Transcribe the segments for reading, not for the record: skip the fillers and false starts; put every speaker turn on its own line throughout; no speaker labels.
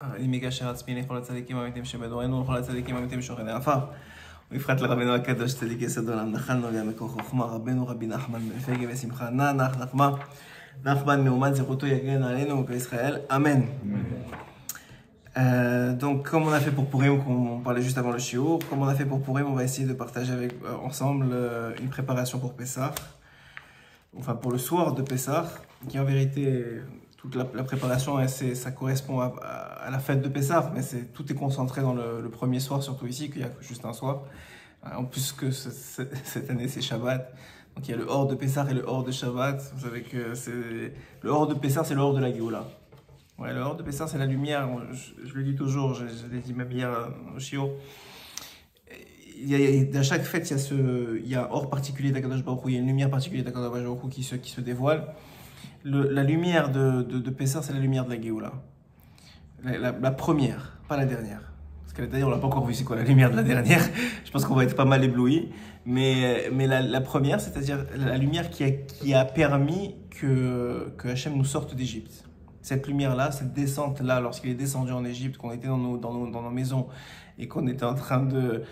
אני מגשר עצמי לכל הצדיקים האמיתיים שבדורנו ולכל הצדיקים האמיתיים שוכני עפר. ובפרט לרבנו הקדוש צדיק יסוד עולם, נחלנו גם מקור חוכמה, רבנו רבי נחמן בן פגה ושמחה, נחמה, נחמן מאומן זכותו יגן עלינו כישראל, amen. Donc, comme on a fait pour Purim, on parlait juste avant le shiur, comme on a fait pour Purim, on va essayer de partager ensemble une préparation pour Pessah, enfin pour le soir de Pessah, qui en vérité, toute la préparation, ça correspond à la fête de Pessah, mais tout est concentré dans le premier soir, surtout ici, qu'il y a juste un soir. En plus que cette année, c'est Shabbat. Donc il y a le hors de Pessah et le hors de Shabbat. Vous savez que le hors de Pessah, c'est le hors de la Géoula. Ouais, le hors de Pessah, c'est la lumière. Je le dis toujours, je l'ai dit même hier au Shiur. Dans chaque fête, il y a un hors particulier d'Akadosh Baruch Hu, il y a une lumière particulière d'Akadosh Baruch Hu qui se dévoile. La lumière de Pessah, c'est la lumière de la Géoula. La première, pas la dernière. Parce que la dernière, on l'a pas encore vu, c'est quoi la lumière de la dernière. Je pense qu'on va être pas mal éblouis. Mais la première, c'est-à-dire la lumière qui a permis que Hachem nous sorte d'Égypte. Cette lumière-là, cette descente-là, lorsqu'il est descendu en Égypte, qu'on était dans nos maisons et qu'on était en train de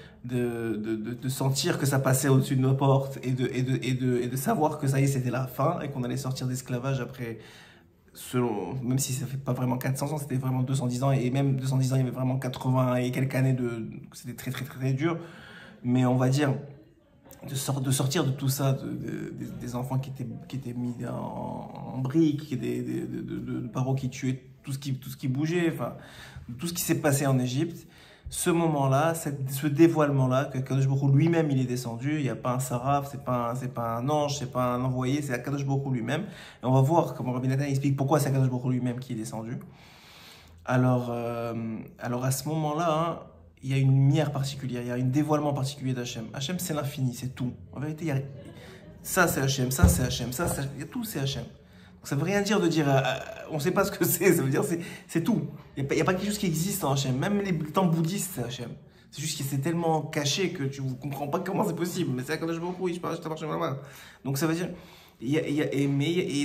sentir que ça passait au-dessus de nos portes et de savoir que ça y est, c'était la fin et qu'on allait sortir d'esclavage après, même si ça fait pas vraiment 400 ans, c'était vraiment 210 ans et même 210 ans, il y avait vraiment 80 et quelques années c'était très, très, très, très dur. Mais on va dire, de sortir de tout ça, des enfants qui étaient mis en briques, de parents qui tuaient tout ce qui bougeait, enfin, tout ce qui s'est passé en Égypte. Ce moment-là, ce dévoilement-là, que Kadosh Baruch Hu lui-même il est descendu, il n'y a pas un saraf, c'est pas un ange, c'est pas un envoyé, c'est Kadosh Baruch Hu lui-même. Et on va voir comment Rabbi Nathan explique pourquoi c'est Kadosh Baruch Hu lui-même qui est descendu. Alors à ce moment-là, hein, il y a une lumière particulière, il y a un dévoilement particulier d'Hachem. Hachem, c'est l'infini, c'est tout. En vérité, ça c'est Hachem, ça c'est Hachem, il y a tout, c'est Hachem. Donc, ça ne veut rien dire de dire, on ne sait pas ce que c'est, ça veut dire c'est tout. Il n'y a pas quelque chose qui existe en Hachem. Même les temps bouddhistes, c'est Hachem. C'est juste que c'est tellement caché que tu ne comprends pas comment c'est possible. Mais c'est Akadosh Baruch Hu, je parle de Hachem là-bas. Donc ça veut dire,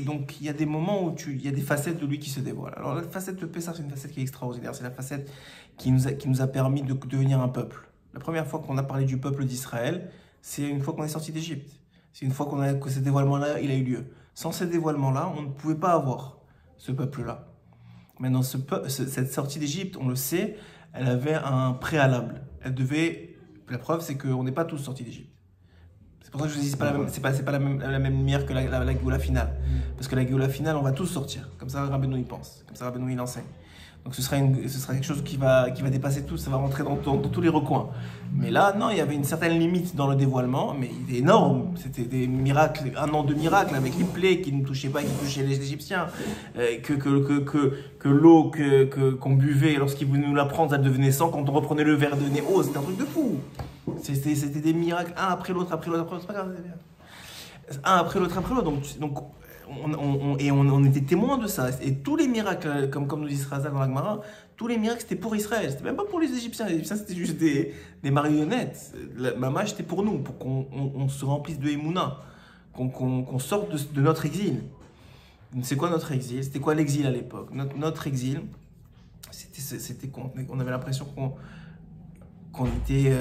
donc il y a des moments où il y a des facettes de lui qui se dévoilent. Alors la facette de Pessah, c'est une facette qui est extraordinaire. C'est la facette qui nous a permis de devenir un peuple. La première fois qu'on a parlé du peuple d'Israël, c'est une fois qu'on est sorti d'Égypte. C'est une fois que ce dévoilement-là, il a eu lieu. Sans ce dévoilement-là, on ne pouvait pas avoir ce peuple-là. Maintenant, cette sortie d'Égypte, on le sait, elle avait un préalable. La preuve, c'est qu'on n'est pas tous sortis d'Égypte. C'est pour ça que je vous dis, c'est pas la même lumière que la Géoula finale. Parce que la Géoula finale, on va tous sortir. Comme ça, Rabbeinu il pense. Comme ça, Rabbeinu il enseigne. Donc ce sera quelque chose qui va dépasser tout, ça va rentrer dans tous les recoins. Mais là, non, il y avait une certaine limite dans le dévoilement, mais il est énorme. C'était des miracles, un an de miracles avec les plaies qui ne touchaient pas, qui touchaient les Égyptiens. Que l'eau qu'on buvait, lorsqu'ils voulaient nous la prendre, elle devenait sang. Quand on reprenait le verre, devenait eau. C'était un truc de fou. C'était des miracles, un après l'autre, c'est pas grave. Un après l'autre. Donc on était témoins de ça. Et tous les miracles, comme nous dit Razal dans la Gemara, tous les miracles c'était pour Israël. C'était même pas pour les Égyptiens. Les Égyptiens c'était juste des marionnettes. La Mama c'était pour nous, pour qu'on se remplisse de Emouna, qu'on sorte de notre exil. C'est quoi notre exil? C'était quoi l'exil à l'époque? Notre exil, c'était qu'on avait l'impression qu'on était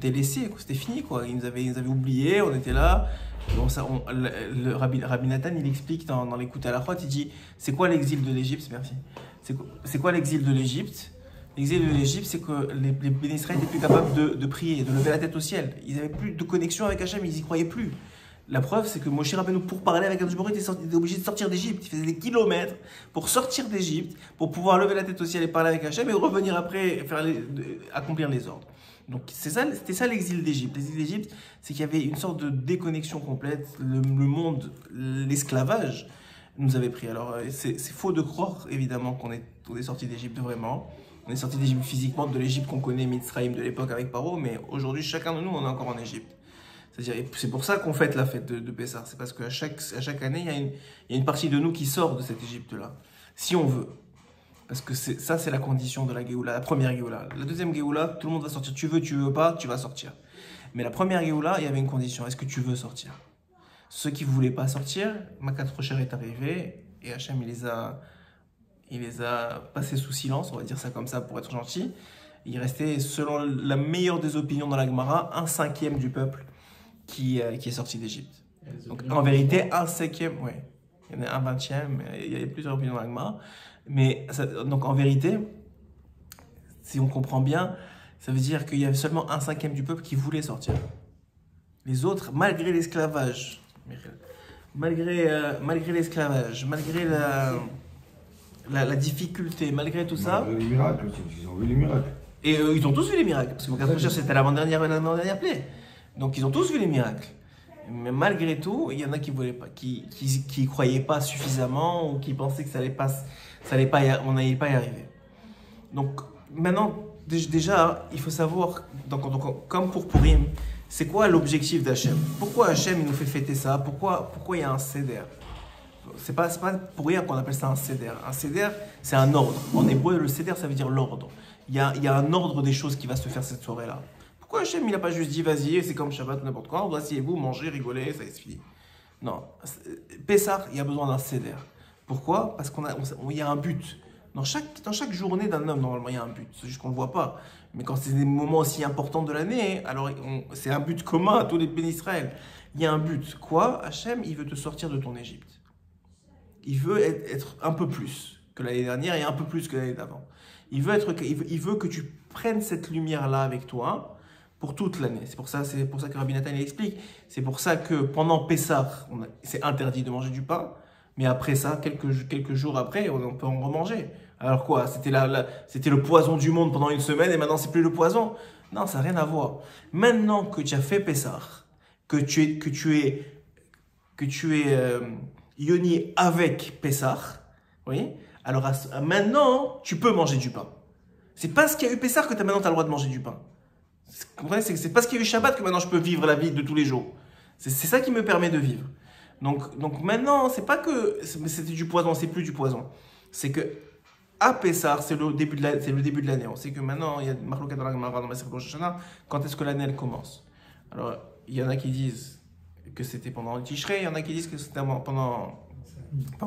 délaissés, c'était fini quoi. Ils nous avaient oubliés, on était là. Le Rabbi Nathan, il explique dans l'écoute à la Chouette, il dit c'est quoi l'exil de l'Égypte? Merci. C'est quoi l'exil de l'Égypte? L'exil de l'Égypte, c'est que les Béné Israël n'étaient plus capables de prier, de lever la tête au ciel. Ils n'avaient plus de connexion avec Hachem, ils n'y croyaient plus. La preuve, c'est que Moshe Rabbeinu, pour parler avec Akadosh Baruch Hu, il était obligé de sortir d'Égypte. Il faisait des kilomètres pour sortir d'Égypte, pour pouvoir lever la tête au ciel et parler avec Hachem et revenir après accomplir les ordres. Donc c'était ça l'exil d'Égypte. L'exil d'Égypte, c'est qu'il y avait une sorte de déconnexion complète. Le monde, l'esclavage nous avait pris. Alors c'est faux de croire évidemment qu'on est sorti d'Égypte vraiment. On est sorti d'Égypte physiquement, de l'Égypte qu'on connaît, Mitzrayim de l'époque avec Paro, mais aujourd'hui chacun de nous on est encore en Égypte. C'est pour ça qu'on fête la fête de Pessah. C'est parce qu'à chaque année il y a une partie de nous qui sort de cette Égypte-là, si on veut. Parce que ça, c'est la condition de la Géoula, la première Géoula. La deuxième Géoula, tout le monde va sortir. Tu veux pas, tu vas sortir. Mais la première Géoula, il y avait une condition. Est-ce que tu veux sortir? Ceux qui ne voulaient pas sortir, Makat Rocher est arrivé et Hachem, il les a passés sous silence, on va dire ça comme ça pour être gentil. Il restait, selon la meilleure des opinions dans la Gemara, 1/5 du peuple qui est sorti d'Égypte. Donc en vérité, 1/5, ouais. Il y en a 1/20, il y a plusieurs opinions dans la Gemara. Mais donc en vérité, si on comprend bien, ça veut dire qu'il y avait seulement 1/5 du peuple qui voulait sortir. Les autres, malgré l'esclavage, malgré l'esclavage, malgré la difficulté, malgré tout ça.
Les miracles aussi, ils ont vu les miracles.
Et ils ont tous vu les miracles, parce que mon frère, c'était l'avant-dernière plaie. Donc ils ont tous vu les miracles. Mais malgré tout, il y en a qui voulaient pas, qui croyaient pas suffisamment ou qui pensaient que on n'allait pas y arriver. Donc maintenant, déjà, il faut savoir, comme pour Purim, c'est quoi l'objectif d'Hachem? Pourquoi Hachem il nous fait fêter ça? Pourquoi il y a un seder? C'est pas pour rien qu'on appelle ça un seder. Un seder, c'est un ordre. En hébreu, le seder, ça veut dire l'ordre. Il y a un ordre des choses qui va se faire cette soirée-là. Pourquoi Hachem il n'a pas juste dit vas-y, c'est comme Shabbat ou n'importe quoi, asseyez-vous, mangez, rigolez, ça c'est fini. Non. Pessah, il y a besoin d'un seder. Pourquoi? Parce qu'il y a un but. Dans chaque journée d'un homme, normalement, il y a un but. C'est juste qu'on ne le voit pas. Mais quand c'est des moments aussi importants de l'année, alors c'est un but commun à tous les bénis Israël. Il y a un but. Quoi? Hachem, il veut te sortir de ton Égypte. Il veut être un peu plus que l'année dernière et un peu plus que l'année d'avant. Il veut que tu prennes cette lumière-là avec toi pour toute l'année. C'est pour ça que Rabbi Nathan explique. C'est pour ça que pendant Pessah, c'est interdit de manger du pain. Mais après ça, quelques jours après, on peut en remanger. Alors quoi? C'était le poison du monde pendant une semaine et maintenant c'est plus le poison? Non, ça n'a rien à voir. Maintenant que tu as fait Pessah, que tu es Yoni avec Pessah, oui, alors maintenant tu peux manger du pain. C'est parce qu'il y a eu Pessah que maintenant tu as le droit de manger du pain. Vous comprenez? C'est parce qu'il y a eu Shabbat que maintenant je peux vivre la vie de tous les jours. C'est ça qui me permet de vivre. Donc maintenant, c'est pas que c'était du poison, c'est plus du poison. C'est que à Pessah, c'est le début de l'année. On sait que maintenant, il y a Marloka dans la Gemara dans Masechet Rosh Hashanah. Quand est-ce que l'année elle commence? Alors, il y en a qui disent que c'était pendant le Tishrei, il y en a qui disent que c'était pendant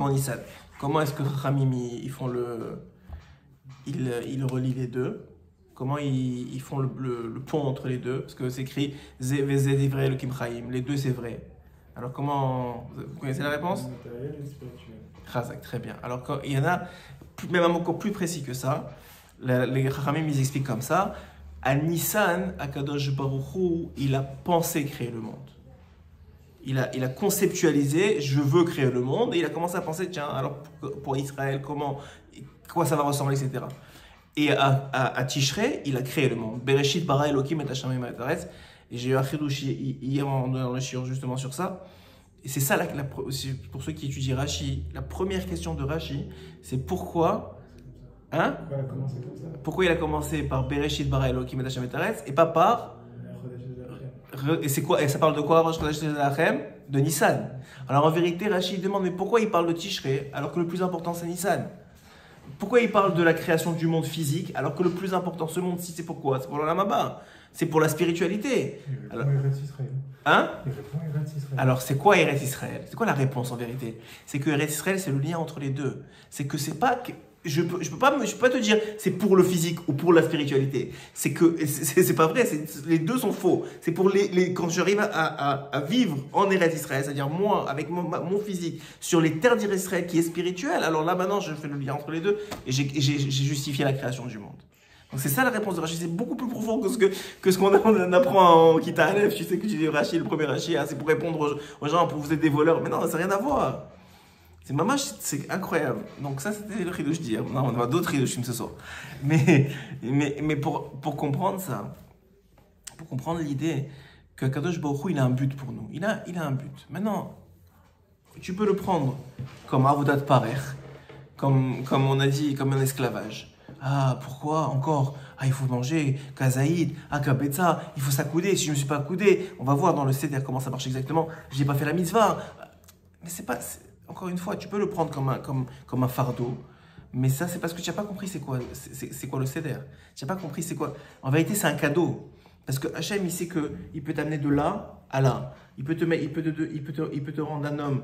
Nissan. Comment est-ce que Ramim ils relient les deux? Comment ils font le pont entre les deux? Parce que c'est écrit Zé Vezé Divrei Elokim Chaim. Les deux c'est vrai. Alors comment... Vous connaissez la réponse?
Matériel et spirituel.
Chazak, très bien. Alors il y en a même encore plus précis que ça. Les Chachamim ils expliquent comme ça. À Nissan, Akadosh Baruch Hu, il a pensé créer le monde. Il a conceptualisé, je veux créer le monde, et il a commencé à penser, tiens, alors pour Israël, quoi ça va ressembler, etc. Et à Tishrei, il a créé le monde. Bereshit bara Elokim et Hashem et et j'ai eu un chidouche hier dans le shiur justement sur ça. Et c'est ça, pour ceux qui étudient Rashi, la première question de Rashi, c'est pourquoi... Hein? Pourquoi il a commencé par Bereshit bara Elokim et Hashem et pas par... Et c'est quoi? Et ça parle de quoi? De Nissan. Alors en vérité, Rashi demande, mais pourquoi il parle de Tishrei alors que le plus important c'est Nissan? Pourquoi il parle de la création du monde physique alors que le plus important, ce monde-ci, c'est pourquoi? C'est pour l'Olam Haba. C'est pour la spiritualité.
Alors,
hein? Alors c'est quoi Eretz Israël? C'est quoi la réponse en vérité? C'est que Eretz Israël, c'est le lien entre les deux. C'est que c'est pas... Je peux pas te dire c'est pour le physique ou pour la spiritualité. C'est pas vrai, les deux sont faux. C'est pour quand j'arrive à vivre en Eretz Israël, c'est-à-dire moi avec mon physique sur les terres d'Eretz Israël qui est spirituel. Alors là maintenant je fais le lien entre les deux et j'ai justifié la création du monde. Donc c'est ça la réponse de Rashi, c'est beaucoup plus profond que ce qu'on apprend en Kita Aleph. Tu sais que tu dis Rashi, le premier Rashi, hein, c'est pour répondre aux gens, pour vous êtes des voleurs. Mais non, ça n'a rien à voir. C'est mamash, c'est incroyable. Donc ça, c'était le chidouche d'hier. Non, on a d'autres chidouchim ce soir. Mais pour comprendre ça, pour comprendre l'idée que Kadosh Baruch Hu, il a un but pour nous. Il a un but. Maintenant, tu peux le prendre comme avodat parer, comme on a dit, comme un esclavage. Ah, pourquoi encore? Ah, il faut manger, kazaïd, kabetza, il faut s'accouder. Si je ne me suis pas accoudé, on va voir dans le seder comment ça marche exactement. Je n'ai pas fait la mitzvah. Mais c'est pas... Encore une fois, tu peux le prendre comme un fardeau, mais ça, c'est parce que tu n'as pas compris c'est quoi le seder. Tu n'as pas compris c'est quoi. En vérité, c'est un cadeau. Parce que Hachem, il sait qu'il peut t'amener de là à là. Il peut te rendre un homme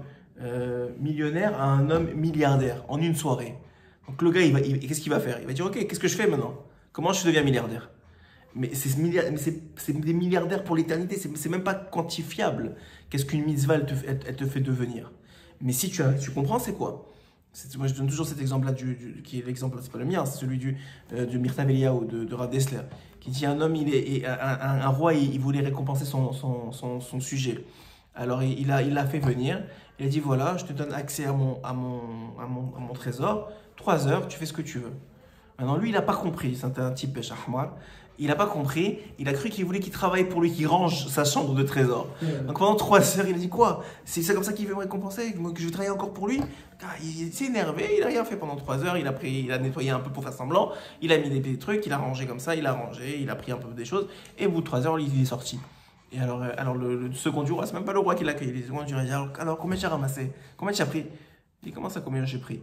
millionnaire à un homme milliardaire en une soirée. Donc le gars, qu'est-ce qu'il va faire? Il va dire, ok, qu'est-ce que je fais maintenant? Comment je deviens milliardaire? Mais c'est des milliardaires pour l'éternité, c'est même pas quantifiable. Qu'est-ce qu'une mitzvah, elle te fait devenir? Mais si tu comprends, c'est quoi? Moi, je donne toujours cet exemple-là, qui est l'exemple, c'est pas le mien, c'est celui du Mirtav Eliyahu, de Rav Dessler, qui dit un homme, un roi, il voulait récompenser son sujet. Alors il l'a fait venir, il a dit voilà, je te donne accès à mon trésor, 3 heures, tu fais ce que tu veux. Maintenant, lui, il n'a pas compris, c'était un type Ahmar. Il n'a pas compris, il a cru qu'il voulait qu'il travaille pour lui, qu'il range sa chambre de trésor. Donc pendant 3 heures, il a dit quoi? C'est ça comme ça qu'il veut me récompenser, que je vais travailler encore pour lui? Il s'est énervé, il n'a rien fait pendant 3 heures, il a nettoyé un peu pour faire semblant, il a mis des trucs, il a rangé comme ça, il a rangé, il a pris un peu des choses, et au bout de 3 heures, il est sorti. Et alors le second du roi, c'est même pas le roi qui l'a accueilli, le second du roi, il dit alors combien tu as ramassé? Combien tu as pris? Il dit comment ça, combien j'ai pris?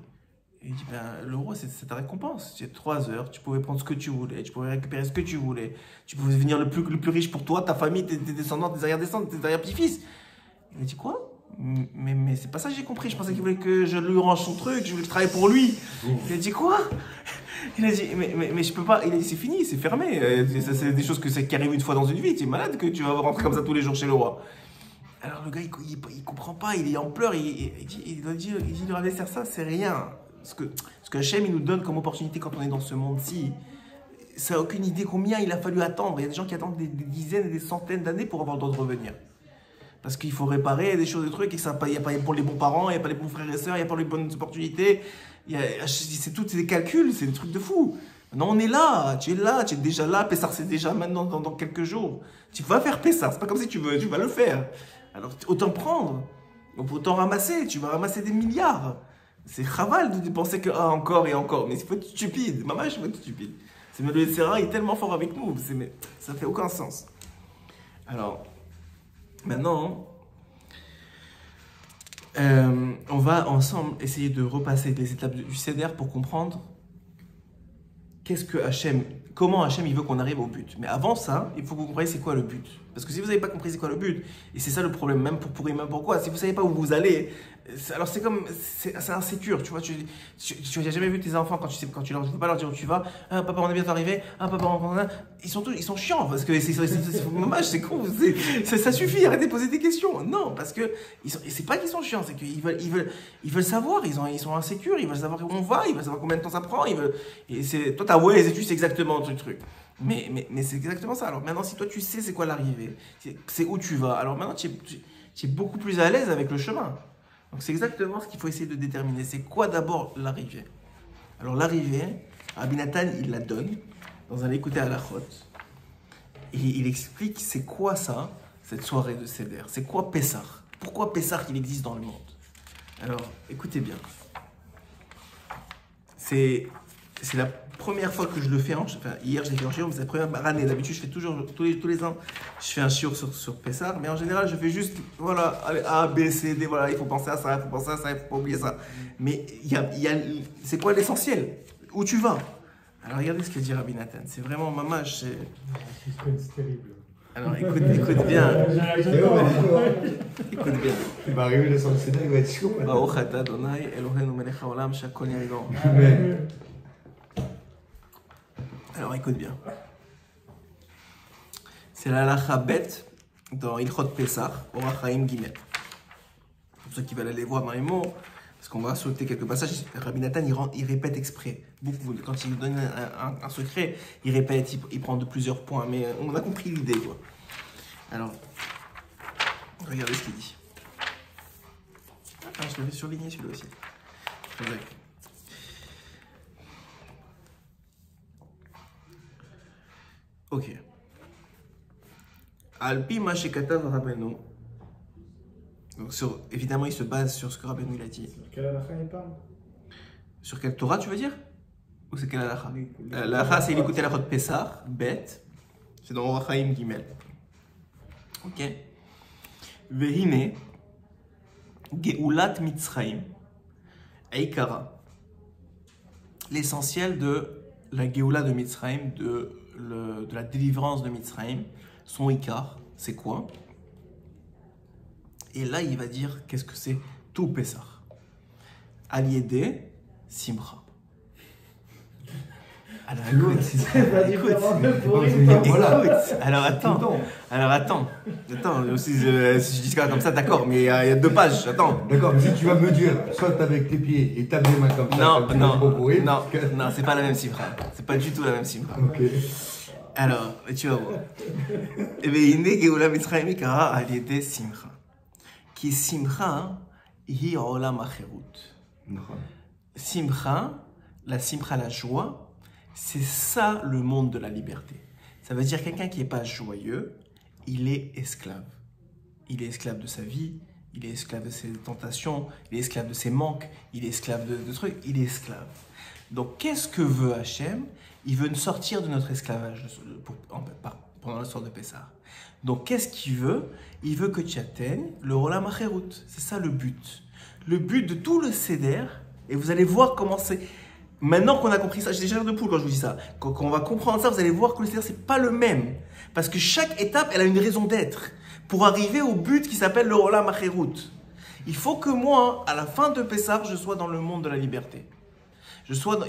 Et il dit, ben, le roi, c'est ta récompense. Tu as 3 heures, tu pouvais prendre ce que tu voulais, tu pouvais récupérer ce que tu voulais, tu pouvais devenir le plus riche pour toi, ta famille, tes descendants, tes arrière-descendants, tes arrière-petits-fils. Il a dit, quoi? Mais c'est pas ça que j'ai compris. Je pensais qu'il voulait que je lui range son truc, je voulais que je travaille pour lui. Il a dit, quoi? Il a dit, mais je peux pas. Il a dit, c'est fini, c'est fermé. C'est des choses qui arrivent une fois dans une vie. Tu es malade que tu vas rentrer comme ça tous les jours chez le roi. Alors le gars, il comprend pas, il est en pleurs. Il dit, de regarder faire ça, c'est rien. Ce que Hachem il nous donne comme opportunité quand on est dans ce monde-ci, ça n'a aucune idée combien il a fallu attendre. Il y a des gens qui attendent des dizaines et des centaines d'années pour avoir le droit de revenir. Parce qu'il faut réparer des choses, des trucs, et que il n'y a pas pour les bons parents, il n'y a pas les bons frères et sœurs, il n'y a pas les bonnes opportunités. C'est tout, c'est des calculs, c'est des trucs de fou. Non, on est là, tu es déjà là. Pessar, c'est déjà maintenant dans quelques jours. Tu vas faire Pessar, c'est pas comme si tu vas le faire. Alors autant prendre, autant ramasser, tu vas ramasser des milliards. C'est chaval de penser que encore et encore, mais il faut être stupide. Maman, je faut être stupide. Le Serra est tellement fort avec nous, ça fait aucun sens. Alors, maintenant, on va ensemble essayer de repasser les étapes du Seder pour comprendre comment Hachem il veut qu'on arrive au but. Mais avant ça, il faut que vous compreniez c'est quoi le but. Parce que si vous n'avez pas compris c'est quoi le but, et c'est ça le problème, même pourquoi, si vous ne savez pas où vous allez, alors c'est insécure, tu vois, tu n'as jamais vu tes enfants quand tu leur, tu peux pas leur dire où tu vas, ah, papa on est bientôt arrivé, ah papa ils sont chiants, parce que c'est dommage, c'est con, ça suffit, arrêtez de poser des questions. Non, parce que c'est pas qu'ils sont chiants, c'est qu'ils veulent savoir, ils sont insécures, ils veulent savoir où on va, ils veulent savoir combien de temps ça prend, toi t'as ouais les études c'est exactement ton truc. Mais c'est exactement ça. Alors maintenant, si toi tu sais c'est quoi l'arrivée, c'est où tu vas, alors maintenant tu es beaucoup plus à l'aise avec le chemin. Donc c'est exactement ce qu'il faut essayer de déterminer. C'est quoi d'abord l'arrivée? Alors l'arrivée, Rabbi Nathan, il la donne dans un écouté à la chôte. Et il explique c'est quoi ça, cette soirée de Seder. C'est quoi Pessah? Pourquoi Pessah il existe dans le monde? Alors écoutez bien. C'est la première fois que je le fais, hier j'ai fait un shiur, mais c'est la première année. D'habitude, je fais toujours, tous les ans, je fais un shiur sur Pessah, mais en général, je fais juste, voilà, A, B, C, D, voilà, il faut penser à ça, il faut penser à ça, il faut pas oublier ça. Mais c'est quoi l'essentiel? Où tu vas? Alors regardez ce que dit Rabbi Nathan, c'est vraiment mamage, c'est...
C'est terrible.
Alors écoute bien. Écoute bien.
Il va arriver le sang de Sénat, il va être chaud.
Baruch atah Adonai Eloheinu melech haolam shakol yarido.
Amen.
Alors écoute bien. C'est la halakha bet dans Ilchot Pesach, Orach Chaim Gimel. Pour ceux qui veulent aller voir dans les mots, parce qu'on va sauter quelques passages, Rabbi Nathan il répète exprès. Beaucoup, quand il donne un secret, il répète, il prend de plusieurs points, mais on a compris l'idée, quoi. Alors, regardez ce qu'il dit. Ah, je l'avais surligné celui-là aussi. Ok. Alpi Mashekatav Rabbeinu. Donc évidemment, il se base sur ce que Rabbeinu il a dit.
Sur quelle halakha il parle?
Sur quelle Torah, tu veux dire? Ou c'est quelle halakha? La halakha, c'est l'écouter la chôte Pessah, bête. C'est dans Orach Chaim Gimel. Ok. Vehine, Geulat Mitzrayim, Eikara. L'essentiel de la Geoula de Mitzrayim, de la délivrance de Mitzrayim, son Ikar, c'est quoi? Et là, il va dire qu'est-ce que c'est tout Pessah. Aliédé, Simcha. Alors
L'autre,
écoute,
c'est
pas
écoute,
différent de
écoute,
Purim,
écoute,
toi.
voilà.
écoute, alors
Tout le
attends,
temps.
aussi, si je dis ça comme ça, d'accord, mais il y a 2 pages, attends.
D'accord, mais si tu vas me dire, saute avec tes pieds et tape les mains comme ça,
Non,
comme tu vas pour courir,
non,
parce que-
non, c'est pas la même simcha. C'est pas du tout la même simcha.
Ok.
Alors, tu vas voir. Eh bien, il est Geoula Mitzrayim Kara Aliede Simcha. Qui Simcha, hi Olam Acherut.
D'accord.
Simcha, la simcha, la joie, c'est ça le monde de la liberté. Ça veut dire quelqu'un qui n'est pas joyeux, il est esclave. Il est esclave de sa vie, il est esclave de ses tentations, il est esclave de ses manques, il est esclave de trucs, il est esclave. Donc qu'est-ce que veut Hachem? Il veut nous sortir de notre esclavage pendant la soirée de Pessah. Donc qu'est-ce qu'il veut? Il veut que tu atteignes le Olam Acherut. C'est ça le but. Le but de tout le Seder, et vous allez voir comment c'est. Maintenant qu'on a compris ça, j'ai des chairs de poule quand je vous dis ça. Quand on va comprendre ça, vous allez voir que le Seder, c'est pas le même. Parce que chaque étape, elle a une raison d'être. Pour arriver au but qui s'appelle le Olam Acherut. Il faut que moi, à la fin de Pessah, je sois dans le monde de la liberté.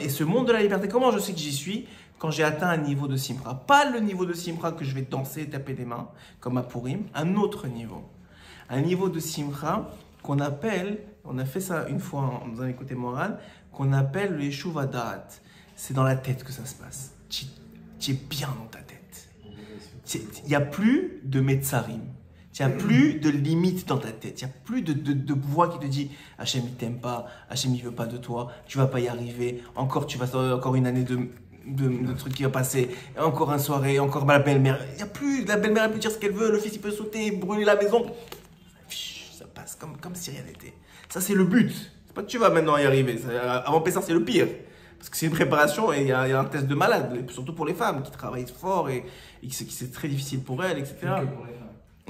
Et ce monde de la liberté, comment je sais que j'y suis? Quand j'ai atteint un niveau de Simra. Pas le niveau de Simra que je vais danser et taper des mains, comme à Purim, un autre niveau. Un niveau de Simra qu'on appelle, on a fait ça une fois dans un écouté moral, qu'on appelle le Yeshuv Hadat. C'est dans la tête que ça se passe. Tu es bien dans ta tête. Il n'y a plus de Metzarim. Il n'y a plus de limite dans ta tête. Il n'y a plus de voix qui te dit Hachem il t'aime pas, Hachem il veut pas de toi, tu vas pas y arriver, encore une année de trucs qui va passer, encore une soirée, encore la belle-mère. Il n'y a plus, la belle-mère elle peut dire ce qu'elle veut, le fils il peut sauter, brûler la maison. Ça passe comme si rien n'était. Ça c'est le but. C'est pas que tu vas maintenant y arriver. Avant Pessah c'est le pire. Parce que c'est une préparation et il y a un test de malade, surtout pour les femmes qui travaillent fort et c'est très difficile pour elles, etc.
Plus que pour les femmes.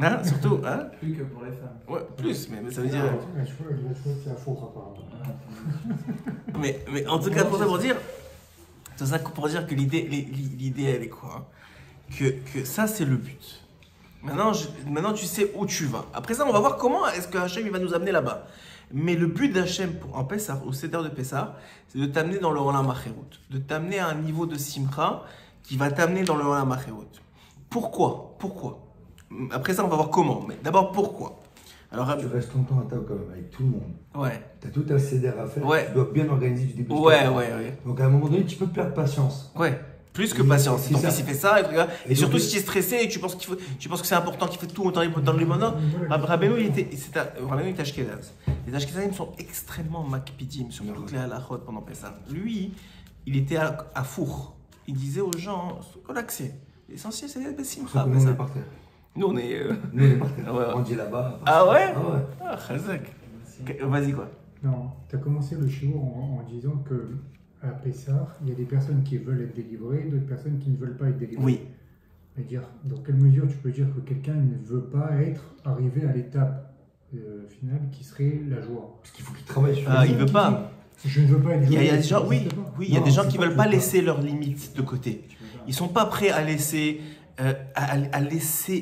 Hein, surtout, hein?
Plus que pour les femmes.
Ouais, plus, mais ça veut dire.
La chose, c'est à faux, apparemment.
Mais en tout cas, pour dire, tout ça pour dire que l'idée elle est quoi? Que ça c'est le but. Maintenant tu sais où tu vas. Après ça, on va voir comment est-ce que Hachem il va nous amener là-bas. Mais le but d'Hachem en Pessah, au Seder de Pessah, c'est de t'amener dans le Olam Acherut, de t'amener à un niveau de Simcha qui va t'amener dans le Olam Acherut. Pourquoi? Après ça, on va voir comment. Mais d'abord, pourquoi? Alors,
Tu restes longtemps à table quand même avec tout le monde.
ouais.
Tu as tout un CDR à faire.
Ouais.
Tu dois bien organiser du début.
Ouais.
Donc à un moment donné, tu peux perdre patience.
Ouais. Plus que
Et
patience.
c'est
Ton
ça.
fils il fait ça, et
Et
surtout
donc,
si tu es stressé et que tu penses que c'est important, qu'il fait tout dans le moment. Rabbeinu il était Ashkenaz. Les Ashkenazim sont extrêmement makpidim sur toutes les halachot pendant Pessah. Lui, il était à four. Il disait aux gens, relaxez. L'essentiel c'est d'être simcha.
Sauf que nous, on est par terre.
Nous on est.
Nous, on est par terre.
Ouais.
On dit là-bas.
Ah ouais?
Ah ouais.
Ah, chazak. Vas-y quoi.
Non, tu as commencé le shiur en disant que à Pessah, il y a des personnes qui veulent être délivrées, d'autres personnes qui ne veulent pas être délivrées.
Oui.
Mais dire, dans quelle mesure tu peux dire que quelqu'un ne veut pas arrivé à l'étape finale qui serait la joie?
Parce qu'il faut qu'il travaille sur
Ah,
les
il veut pas.
Je ne veux pas être
Il
joyeux.
y a des gens,
ça
oui,
n'existe pas.
il y a
Non,
des gens
c'est
qui
pas
veulent
que
pas
je veux
laisser leurs limites de côté. Ils sont pas prêts à laisser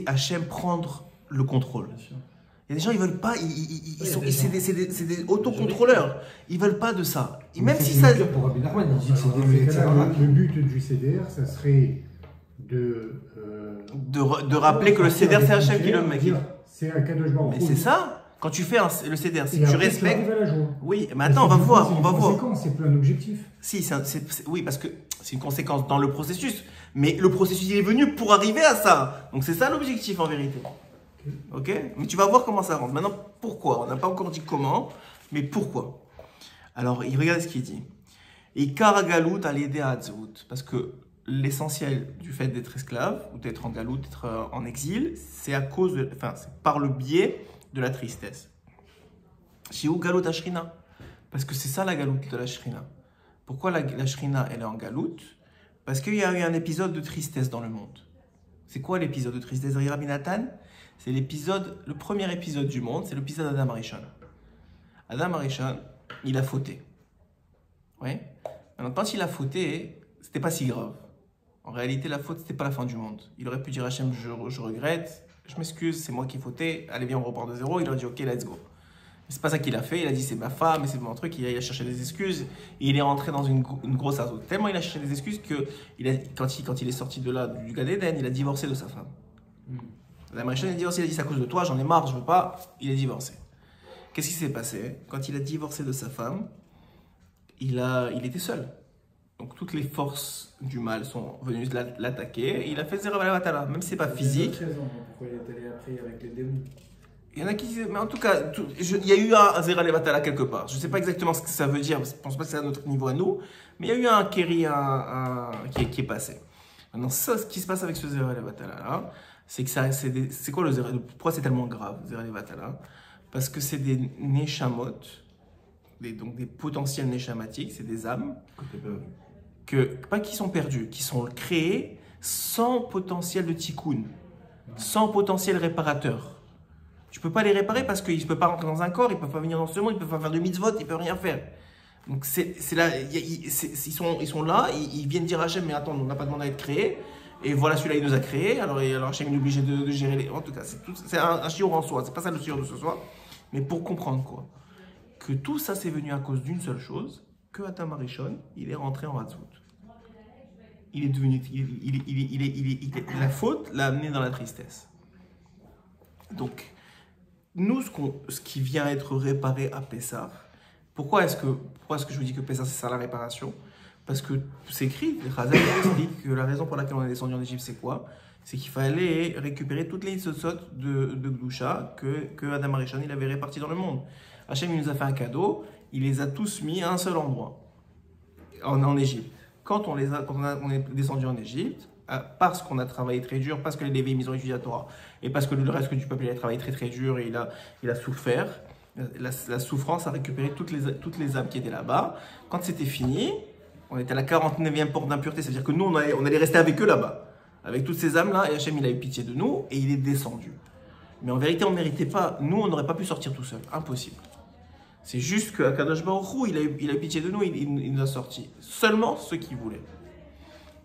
Hachem prendre le contrôle.
Bien sûr.
Il y a des gens, ils veulent pas, c'est des autocontrôleurs. Ils veulent pas de ça. Et
Mais
même
ça,
si
c'est
ça,
dur pour Rabbi Nachman, il dit que c'est
Alors, dans
des
ces
médecins
cas-là,
arnaques.
le but du CDR, ça serait
de rappeler que le CDR c'est Hachem qui le met.
C'est un Kadosh Baruch
Mais
Hu.
c'est ça. Quand tu fais le CDR, si
Et
tu
après,
respectes.
arrives à la joie.
Oui, mais attends, on va voir.
C'est une conséquence, c'est plus un objectif.
Si, oui, parce que c'est une conséquence dans le processus. Mais le processus, il est venu pour arriver à ça. Donc c'est ça l'objectif en vérité. Ok? Mais tu vas voir comment ça rentre. Maintenant, pourquoi? On n'a pas encore dit comment, mais pourquoi? Alors, il regarde ce qu'il dit. Et Karagalut a l'aider à Hatzvout. Parce que l'essentiel du fait d'être esclave, ou d'être en galout, d'être en exil, c'est c'est par le biais de la tristesse. Shiou Galut Ashrina. Parce que c'est ça la galoute de la Shrina. Pourquoi la Shrina, elle est en galoute? Parce qu'il y a eu un épisode de tristesse dans le monde. C'est quoi l'épisode de tristesse de Rabbi Nathan? C'est le premier épisode du monde, c'est l'épisode d'Adam Arishon. Adam Arishon, il a fauté. Oui. Maintenant, quand il a fauté, c'était pas si grave. En réalité, la faute, c'était pas la fin du monde. Il aurait pu dire Hachem, je regrette, je m'excuse, c'est moi qui ai fauté, allez viens, on repart de zéro. Il aurait dit ok, let's go. C'est pas ça qu'il a fait. Il a dit c'est ma femme et c'est mon truc. Il a cherché des excuses. Et il est rentré dans une grosse azote. Tellement il a cherché des excuses que quand il est sorti de là, du Gan Eden, il a divorcé de sa femme. La Marichon a divorcé. Il a dit c'est à cause de toi, j'en ai marre, je veux pas. Il est divorcé. Qu'est-ce qui s'est passé? Quand il a divorcé de sa femme, il était seul. Donc toutes les forces du mal sont venues l'attaquer. Il a fait Zera Batala, même si c'est pas physique.
Pourquoi il est allé après avec les démons?
Il y en a qui disent, mais en tout cas, il y a eu un Zera Batala quelque part. Je ne sais pas exactement ce que ça veut dire, je ne pense pas que c'est à notre niveau à nous, mais il y a eu un Kéri qui est passé. Maintenant, ça, ce qui se passe avec ce Zera Batala là, c'est que c'est quoi le Zera? Pourquoi c'est tellement grave, Zera Batala? Parce que c'est des Neshamot, donc des potentiels Neshamatiques, c'est des âmes. Pas qui sont perdus, qui sont créés sans potentiel de tikkun, sans potentiel réparateur. Tu ne peux pas les réparer parce qu'ils ne peuvent pas rentrer dans un corps, ils ne peuvent pas venir dans ce monde, ils ne peuvent pas faire de mitzvot, ils ne peuvent rien faire. Donc ils sont là, ils viennent dire à Hachem, mais attends, on n'a pas demandé à être créé, et voilà celui-là il nous a créé, alors Hachem est obligé de gérer les... En tout cas, c'est un shiur en soi, c'est pas ça le shiur de ce soir, mais pour comprendre quoi? Que tout ça c'est venu à cause d'une seule chose, que Adam Arishon, il est rentré en Hatzvout. Il est devenu, la faute l'a amené dans la tristesse. Donc, nous, ce qui vient être réparé à Pessah, pourquoi est-ce que je vous dis que Pessah c'est ça la réparation? Parce que c'est écrit, Chazal explique que la raison pour laquelle on est descendu en Égypte c'est quoi? C'est qu'il fallait récupérer toutes les Yitzhotzot de Gdusha que Adam Arishon il avait réparties dans le monde. Hachem il nous a fait un cadeau, il les a tous mis à un seul endroit, en Égypte. Quand on est descendu en Égypte, parce qu'on a travaillé très dur, parce que les Lévites ils ont étudié la Torah, et parce que le reste du peuple il a travaillé très très dur et il a souffert, la souffrance a récupéré toutes les âmes qui étaient là-bas. Quand c'était fini, on était à la 49e porte d'impureté, c'est-à-dire que nous on allait rester avec eux là-bas, avec toutes ces âmes-là, et Hachem il a eu pitié de nous et il est descendu. Mais en vérité on ne méritait pas, nous on n'aurait pas pu sortir tout seul, impossible. C'est juste qu'à Kadosh Baruch Hu, il a eu pitié de nous, il nous a sortis. Seulement ceux qui voulaient.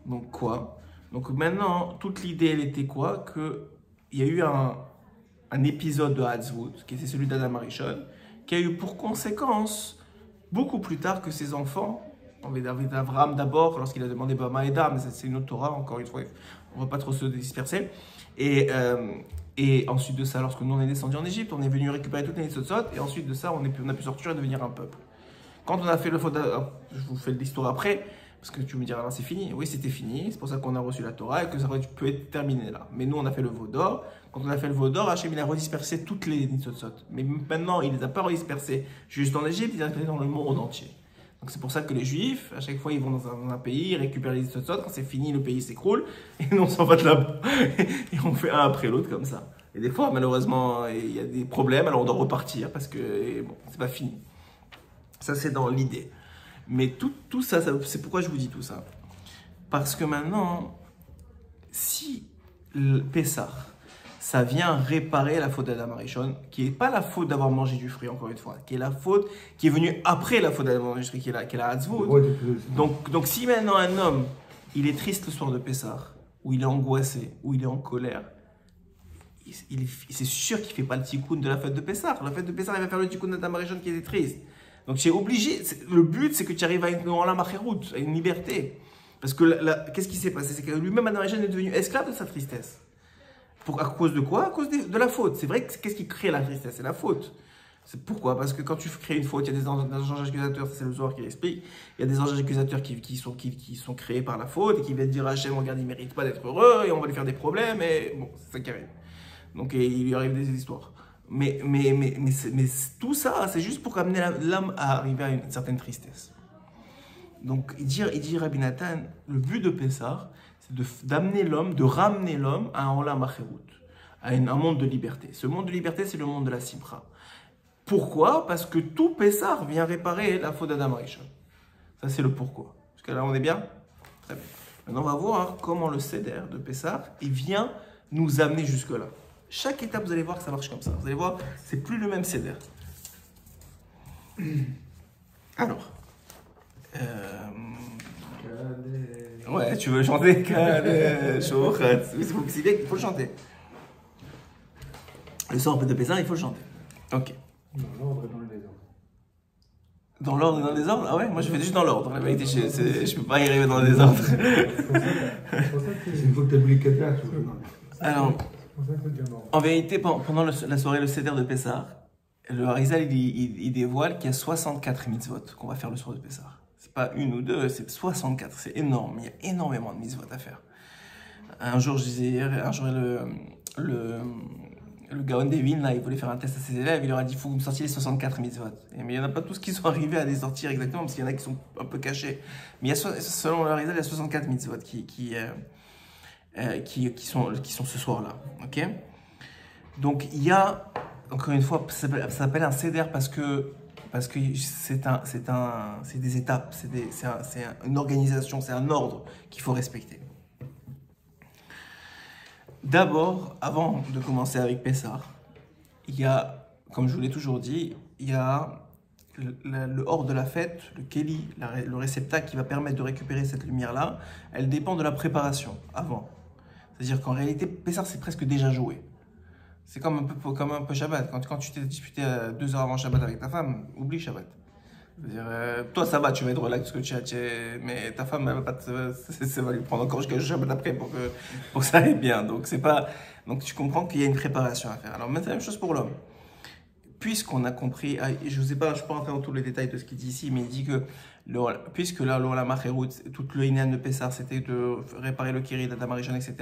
Donc quoi? Donc maintenant, toute l'idée, elle était quoi? Qu'il y a eu un épisode de Hatzvout, qui était celui d'Adam Arishon, qui a eu pour conséquence, beaucoup plus tard que ses enfants, avec Abraham d'abord, lorsqu'il a demandé Bama Eda, mais c'est une autre Torah, encore une fois, on ne va pas trop se disperser. Et ensuite de ça, lorsque nous on est descendu en Égypte, on est venu récupérer toutes les Nitzotzot, et ensuite de ça, on a pu sortir et devenir un peuple. Quand on a fait le Vaudor, je vous fais l'histoire après, parce que tu me diras, c'est fini. Oui, c'était fini, c'est pour ça qu'on a reçu la Torah et que ça peut être terminé là. Mais nous, on a fait le Vaudor. Quand on a fait le Vaudor, Hachem il a redispersé toutes les Nitzotzot. Mais maintenant, il ne les a pas redispersées juste en Égypte, il les a dispersées dans le monde entier. Donc c'est pour ça que les Juifs, à chaque fois, ils vont dans un pays, ils récupèrent les Nitzotzot, quand c'est fini, le pays s'écroule, et nous, on s'en va de là-bas. Et on fait un après l'autre comme ça. Et des fois, malheureusement, il y a des problèmes, alors on doit repartir parce que, bon, c'est pas fini. Ça, c'est dans l'idée. Mais tout ça, c'est pourquoi je vous dis tout ça. Parce que maintenant, si le Pessah, ça vient réparer la faute d'Adam Arishon, qui n'est pas la faute d'avoir mangé du fruit, encore une fois, qui est la faute qui est venue après la faute d'avoir mangé du fruit, qui est la Hatzvout. Donc si maintenant un homme, il est triste le soir de Pessah, ou il est angoissé, ou il est en colère, c'est sûr qu'il ne fait pas le tikkun de la fête de Pessah. La fête de Pessah, il va faire le tikkun d'Adam Arishon qui est triste. Donc tu es obligé, le but c'est que tu arrives à une liberté. Parce que qu'est-ce qui s'est passé? C'est que lui-même, Adam Arishon est devenu esclave de sa tristesse. À cause de quoi? À cause de la faute. C'est vrai que qu'est-ce qui crée la tristesse? C'est la faute. C'est pourquoi? Parce que quand tu crées une faute, il y a des anges accusateurs, c'est le Zohar qui l'explique, il y a des anges accusateurs qui sont créés par la faute et qui viennent dire à Hachem, regarde, il ne mérite pas d'être heureux et on va lui faire des problèmes et bon, c'est ça qui arrive. Donc il lui arrive des histoires. Mais tout ça, c'est juste pour amener l'âme à arriver à une certaine tristesse. Donc il dit Rabbi Nathan, le but de Pessah, c'est d'amener l'homme, de ramener l'homme à un olam acherut, à un monde de liberté. Ce monde de liberté, c'est le monde de la Simcha. Pourquoi? Parce que tout Pessah vient réparer la faute d'Adam Arishon. Ça, c'est le pourquoi. Jusqu'à là, on est bien? Très bien. Maintenant, on va voir comment le Seder de Pessah vient nous amener jusque-là. Chaque étape, vous allez voir que ça marche comme ça. Vous allez voir, c'est plus le même Seder. Alors. Ouais, tu veux chanter? C'est bien qu'il faut le chanter. Le soir de Pessah, il faut le chanter. Ok.
Dans l'ordre et dans le désordre.
Dans l'ordre et dans le désordre? Ah ouais, moi je fais juste dans l'ordre. La vérité, je peux pas y arriver dans le désordre.
C'est pour ça que
C'est une fois que tu as bu les 4 verres, tu vois.
Alors,
c'est pour ça que c'est déjà mort.
en vérité, pendant la soirée, le Seder de Pessah, le Harizal, il dévoile qu'il y a 64 mitzvot qu'on va faire le soir de Pessah. C'est pas une ou deux, c'est 64. C'est énorme. Il y a énormément de mitzvot à faire. Un jour, le Gaon des Villes, là, il voulait faire un test à ses élèves, il leur a dit il faut que vous me sortiez les 64 mitzvot. Mais il n'y en a pas tous qui sont arrivés à les sortir exactement, parce qu'il y en a qui sont un peu cachés. Mais selon le Harizal, il y a 64 mitzvot qui sont ce soir-là. Ok? Donc il y a, encore une fois, ça s'appelle un seder parce que c'est des étapes, c'est une organisation, c'est un ordre qu'il faut respecter. D'abord, avant de commencer avec Pessah, il y a, comme je vous l'ai toujours dit, il y a le hors de la fête, le keli, le réceptacle qui va permettre de récupérer cette lumière-là. Elle dépend de la préparation avant. C'est-à-dire qu'en réalité, Pessah, c'est presque déjà joué. C'est comme un peu Shabbat. Quand tu t'es disputé 2 heures avant Shabbat avec ta femme, oublie Shabbat. C'est-à-dire, toi, ça va, tu vas être relax, mais ta femme, elle va pas ça va lui prendre encore jusqu'à Shabbat après pour que ça aille bien. Donc tu comprends qu'il y a une préparation à faire. Alors maintenant, la même chose pour l'homme. Puisqu'on a compris, je ne vais pas rentrer dans tous les détails de ce qu'il dit ici, mais il dit que puisque là, la Macherut, toute le Inyan de Pessah, c'était de réparer le Kiri, d'Adam Arishon, etc.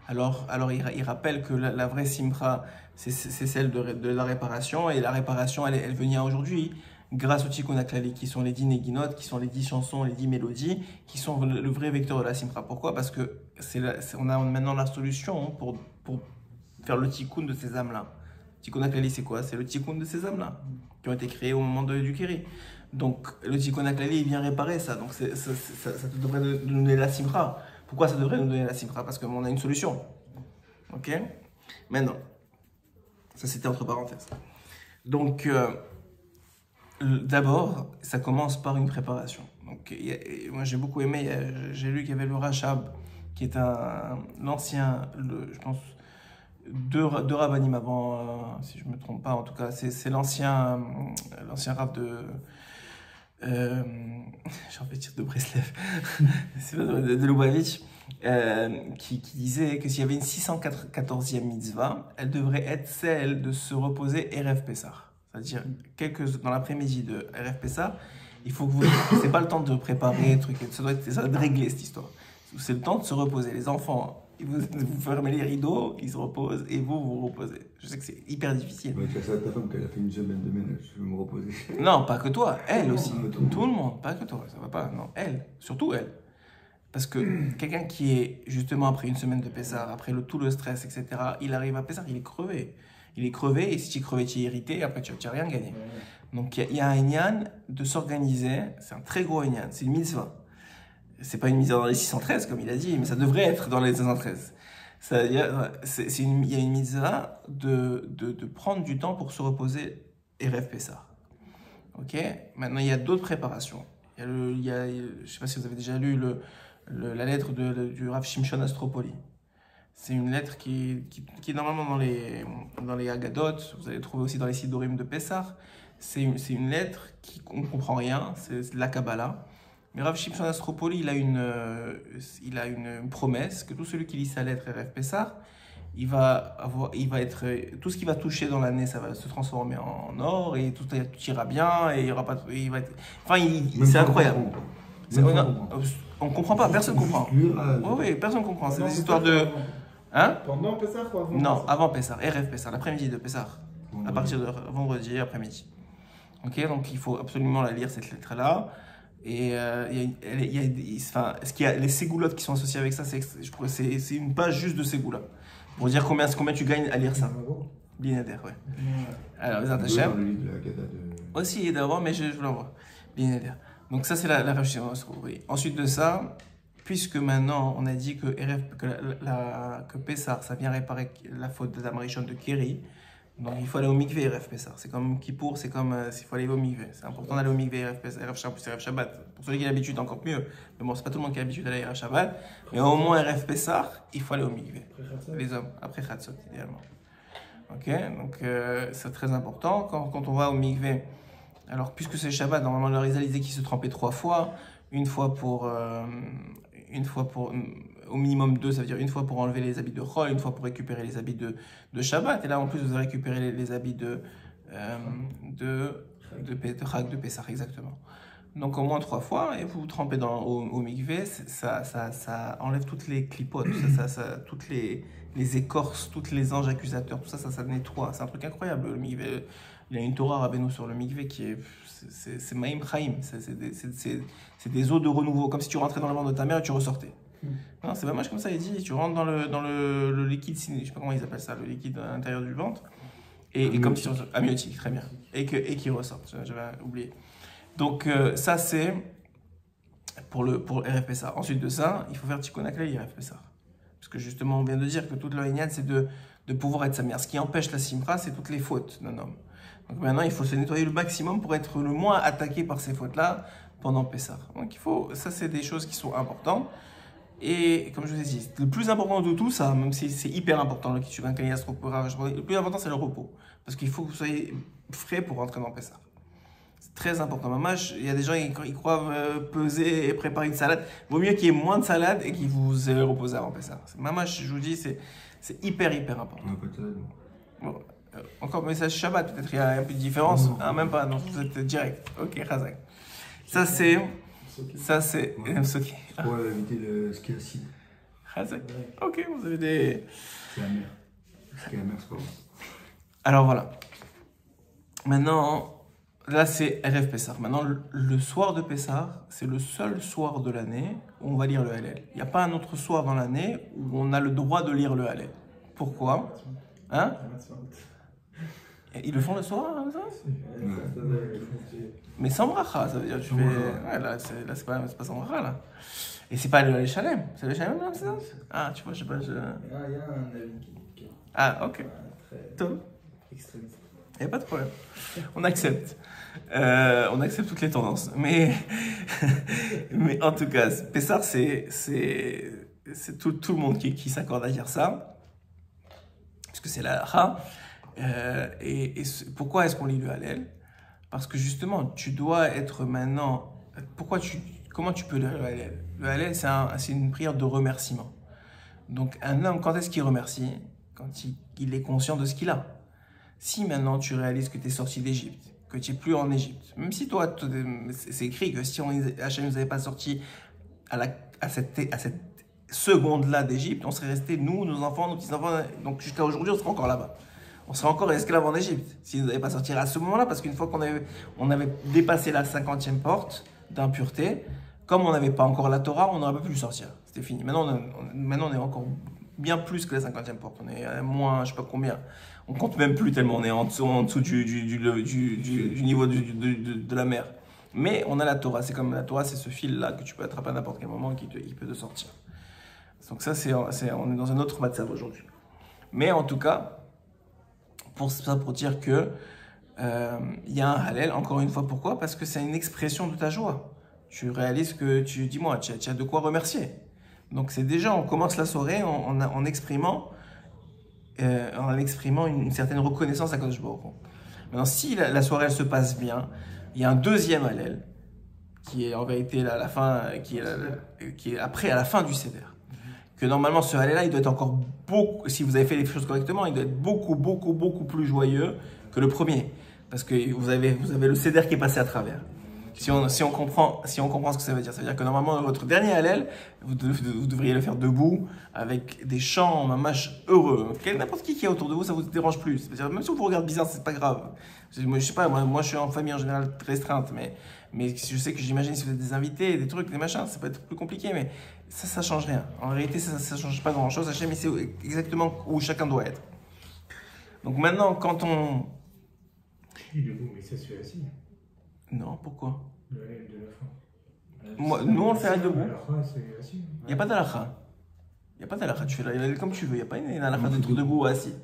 Alors il rappelle que la vraie Simcha, c'est celle de la réparation, et la réparation, elle vient aujourd'hui grâce au Tikkun HaKlali, qui sont les 10 Neginot, qui sont les 10 chansons, les 10 mélodies, qui sont le vrai vecteur de la Simcha. Pourquoi? Parce que on a maintenant la solution pour faire le Tikkun de ces âmes-là. Tikkun HaKlali, c'est quoi? C'est le Tikkun de ces âmes-là, qui ont été créées au moment du Kiri. Donc, le Tikkun HaKlali, il vient réparer ça. Donc, ça te devrait nous donner la Simcha. Pourquoi ça devrait nous donner la Simcha? Parce qu'on a une solution. Ok? Maintenant, ça c'était entre parenthèses. Donc, d'abord, ça commence par une préparation. Donc, moi j'ai beaucoup aimé, j'ai lu qu'il y avait le Rachab, qui est l'ancien, je pense, deux rabbinim avant, si je ne me trompe pas, en tout cas, c'est l'ancien rab de. J'ai envie de dire de Breslev, c'est pas de Lubavitch, qui disait que s'il y avait une 614e mitzvah, elle devrait être celle de se reposer Erev Pessah. C'est-à-dire, dans l'après-midi de Erev Pessah, il faut que c'est pas le temps de préparer, ça doit être réglé cette histoire. C'est le temps de se reposer. Les enfants, vous fermez les rideaux, ils se reposent, et vous reposez. Je sais que c'est hyper difficile.
Ouais, tu as ça à ta femme qu'elle a fait une semaine de ménage, je vais me reposer.
Non, pas que toi, elle aussi.
Tout
le monde, pas que toi, ça va pas. Non, elle, surtout elle. Parce que quelqu'un qui est justement après une semaine de Pessah, après tout le stress, etc., il arrive à Pessah, il est crevé. Il est crevé, et si tu es crevé, tu es irrité, après tu n'as rien gagné. Donc il y a un inyan de s'organiser, c'est un très gros inyan, c'est une mitzvah. C'est pas une mitzvah dans les 613 comme il a dit, mais ça devrait être dans les 613. C'est-à-dire, il y a une mitzvah de prendre du temps pour se reposer Erev Pessah. Ok? Maintenant, il y a d'autres préparations. Je ne sais pas si vous avez déjà lu la lettre du Rav Shimshon Astropoli. C'est une lettre qui est normalement dans les Haggadot, vous allez trouver aussi dans les Sidorim de Pessah. C'est une lettre qu'on ne comprend rien, c'est de la Kabbalah. Mais Rav Shimshon Astropoli, il a une promesse que tout celui qui lit sa lettre Erev Pessah, tout ce qui va toucher dans l'année, ça va se transformer en or, et tout ira bien, et il y aura pas, c'est incroyable. On ne comprend pas, personne ne comprend. Oui, personne ne comprend. C'est des histoires de. Hein?
Pendant Pessah ou avant?
Non, avant Pessah, Erev Pessah, l'après-midi de Pessah, à partir de vendredi après-midi. Ok, donc il faut absolument la lire, cette lettre-là. Et les ségoulottes qui sont associées avec ça, je crois que c'est une page juste de ségoulottes. Pour dire combien tu gagnes à lire ça. Binader, ouais. Alors, les Hachem. Aussi, d'abord, mais je vous l'envoie. Binader. Donc, ça, c'est la réflexion. Ensuite de ça, puisque maintenant, on a dit que Pessah, ça vient réparer la faute d'Adam Rishon de Kiri. Donc il faut aller au mikvé Erev Pessah. C'est comme Kippour, il faut aller au mikvé. C'est important d'aller au mikvé Erev Pessah, Erev Shabbat. Pour celui qui a l'habitude, encore mieux. Mais bon, c'est pas tout le monde qui a l'habitude d'aller à Erev Shabbat. Mais au moins Erev Pessah, il faut aller au mikvé. Les hommes, après Chatzot, idéalement. Ok, donc c'est très important. Quand on va au mikvé, alors puisque c'est Shabbat, normalement le Rizal disait qu'il se trempait 3 fois, une fois pour au minimum 2, ça veut dire une fois pour enlever les habits de Chol, une fois pour récupérer les habits de Shabbat, et là en plus vous avez récupéré les habits de Chag, de Pessah, exactement. Donc au moins 3 fois, et vous vous trempez au mikvé, ça enlève toutes les clipotes, toutes les écorces, toutes les anges accusateurs, tout ça, ça nettoie. C'est un truc incroyable, le mikvé. Il y a une Torah Rabbeinu sur le mikvé qui est... C'est Maïm Chaim, c'est des eaux de renouveau, comme si tu rentrais dans le ventre de ta mère et tu ressortais. Non, c'est pas mal comme ça, il dit, tu rentres dans le liquide, je sais pas comment ils appellent ça, le liquide à l'intérieur du ventre, et comme si tu ressortais, amniotique, très bien, et qui ressort, j'avais oublié. Donc ça c'est pour RF Pessah. Ensuite de ça, il faut faire Tikkun HaKlal RF Pessah. Parce que justement, on vient de dire que toute le Inyan, c'est de pouvoir être Samer. Ce qui empêche la Simra, c'est toutes les fautes d'un homme. Donc maintenant, il faut se nettoyer le maximum pour être le moins attaqué par ces fautes-là pendant Pessah. Donc ça c'est des choses qui sont importantes. Et comme je vous ai dit, le plus important de tout ça, même si c'est hyper important, le plus important c'est le repos. Parce qu'il faut que vous soyez frais pour rentrer dans Pessah. C'est très important. Mamash, il y a des gens qui croient peser et préparer une salade. Vaut mieux qu'il y ait moins de salade et qu'il vous reposez avant Pessah. Mamash, je vous dis, c'est hyper important. Bon, encore message Shabbat, peut-être il y a un peu de différence. Ah, même pas, non, vous êtes direct. Ok, Khazak. Ça c'est.
Pour éviter ce qui est acide.
Khazak. Ok, vous avez des.
C'est amer. Ce qui est amer, c'est pas bon.
Alors voilà. Maintenant. Là, c'est RF Pessah. Maintenant, le soir de Pessah, c'est le seul soir de l'année où on va lire le Hallel. Il n'y a pas un autre soir dans l'année où on a le droit de lire le Hallel. Pourquoi? Hein? Ils le font le soir, hein, ça? Mais sans bracha, ça veut dire que tu fais... Ouais, là, c'est pas sans bracha, là. Et c'est pas le Shalem. C'est le Shalem, là, c'est ça? Ah, tu vois, je sais pas...
Il y a un avis qui est...
Ah, ok.
très
Tom?
extrémiste.
Il n'y a pas de problème. On accepte. On accepte toutes les tendances. Mais en tout cas, Pessah, c'est tout le monde qui s'accorde à dire ça. Parce que c'est la halakha. Et pourquoi est-ce qu'on lit le Hallel? Parce que justement, tu dois être maintenant... Comment tu peux lire le Hallel? Le Hallel, c'est une prière de remerciement. Donc un homme, quand est-ce qu'il remercie? Quand il est conscient de ce qu'il a. Si maintenant tu réalises que tu es sorti d'Égypte, que tu n'es plus en Égypte, même si toi, c'est écrit que si Hachem ne nous avait pas sorti à cette seconde-là d'Égypte, on serait resté, nous, nos enfants, nos petits-enfants, donc jusqu'à aujourd'hui, on serait encore là-bas. On serait encore esclaves en Égypte, s'ils ne nous avaient pas sorti à ce moment-là, parce qu'une fois qu'on avait dépassé la 50e porte d'impureté, comme on n'avait pas encore la Torah, on n'aurait pas pu sortir. C'était fini. Maintenant, on est encore bien plus que la 50e porte. On est à moins, je ne sais pas combien. On compte même plus tellement on est en dessous du niveau de la mer. Mais on a la Torah. C'est comme la Torah, c'est ce fil-là que tu peux attraper à n'importe quel moment qui peut te sortir. Donc ça, on est dans un autre matzav aujourd'hui. Mais en tout cas, pour dire que y a un Hallel, encore une fois, pourquoi? Parce que c'est une expression de ta joie. Tu réalises que tu as de quoi remercier. Donc c'est déjà, on commence la soirée en exprimant une certaine reconnaissance à Kadosh Baruch Hu. Maintenant, si la soirée elle se passe bien, il y a un deuxième Hallel qui est en vérité à la fin, qui est après à la fin du Seder. Que normalement ce Hallel-là, il doit être encore beaucoup, si vous avez fait les choses correctement, il doit être beaucoup plus joyeux que le premier, parce que vous avez le Seder qui est passé à travers. Si on comprend ce que ça veut dire que normalement votre dernier Hallel, vous devriez le faire debout avec des chants mamash heureux. N'importe qui est autour de vous, ça vous dérange plus. C'est-à-dire, même si on vous regarde bizarre, c'est pas grave. Je sais pas, moi je suis en famille en général restreinte, mais je sais que j'imagine si vous êtes des invités, des trucs, des machins, ça peut être plus compliqué, mais ça change rien. En réalité, ça change pas grand-chose. Hachem, il sait exactement où chacun doit être. Donc maintenant, quand on...
Il est debout, mais ça se fait assis.
Non, pourquoi?
Le Hallel de la fin.
Nous, on le fait debout.
C'est assis.
Il n'y a pas d'halakha. Il n'y a pas d'halakha. Tu fais l'Hallel comme tu veux. Il n'y a pas une halakha d'être debout ou assis.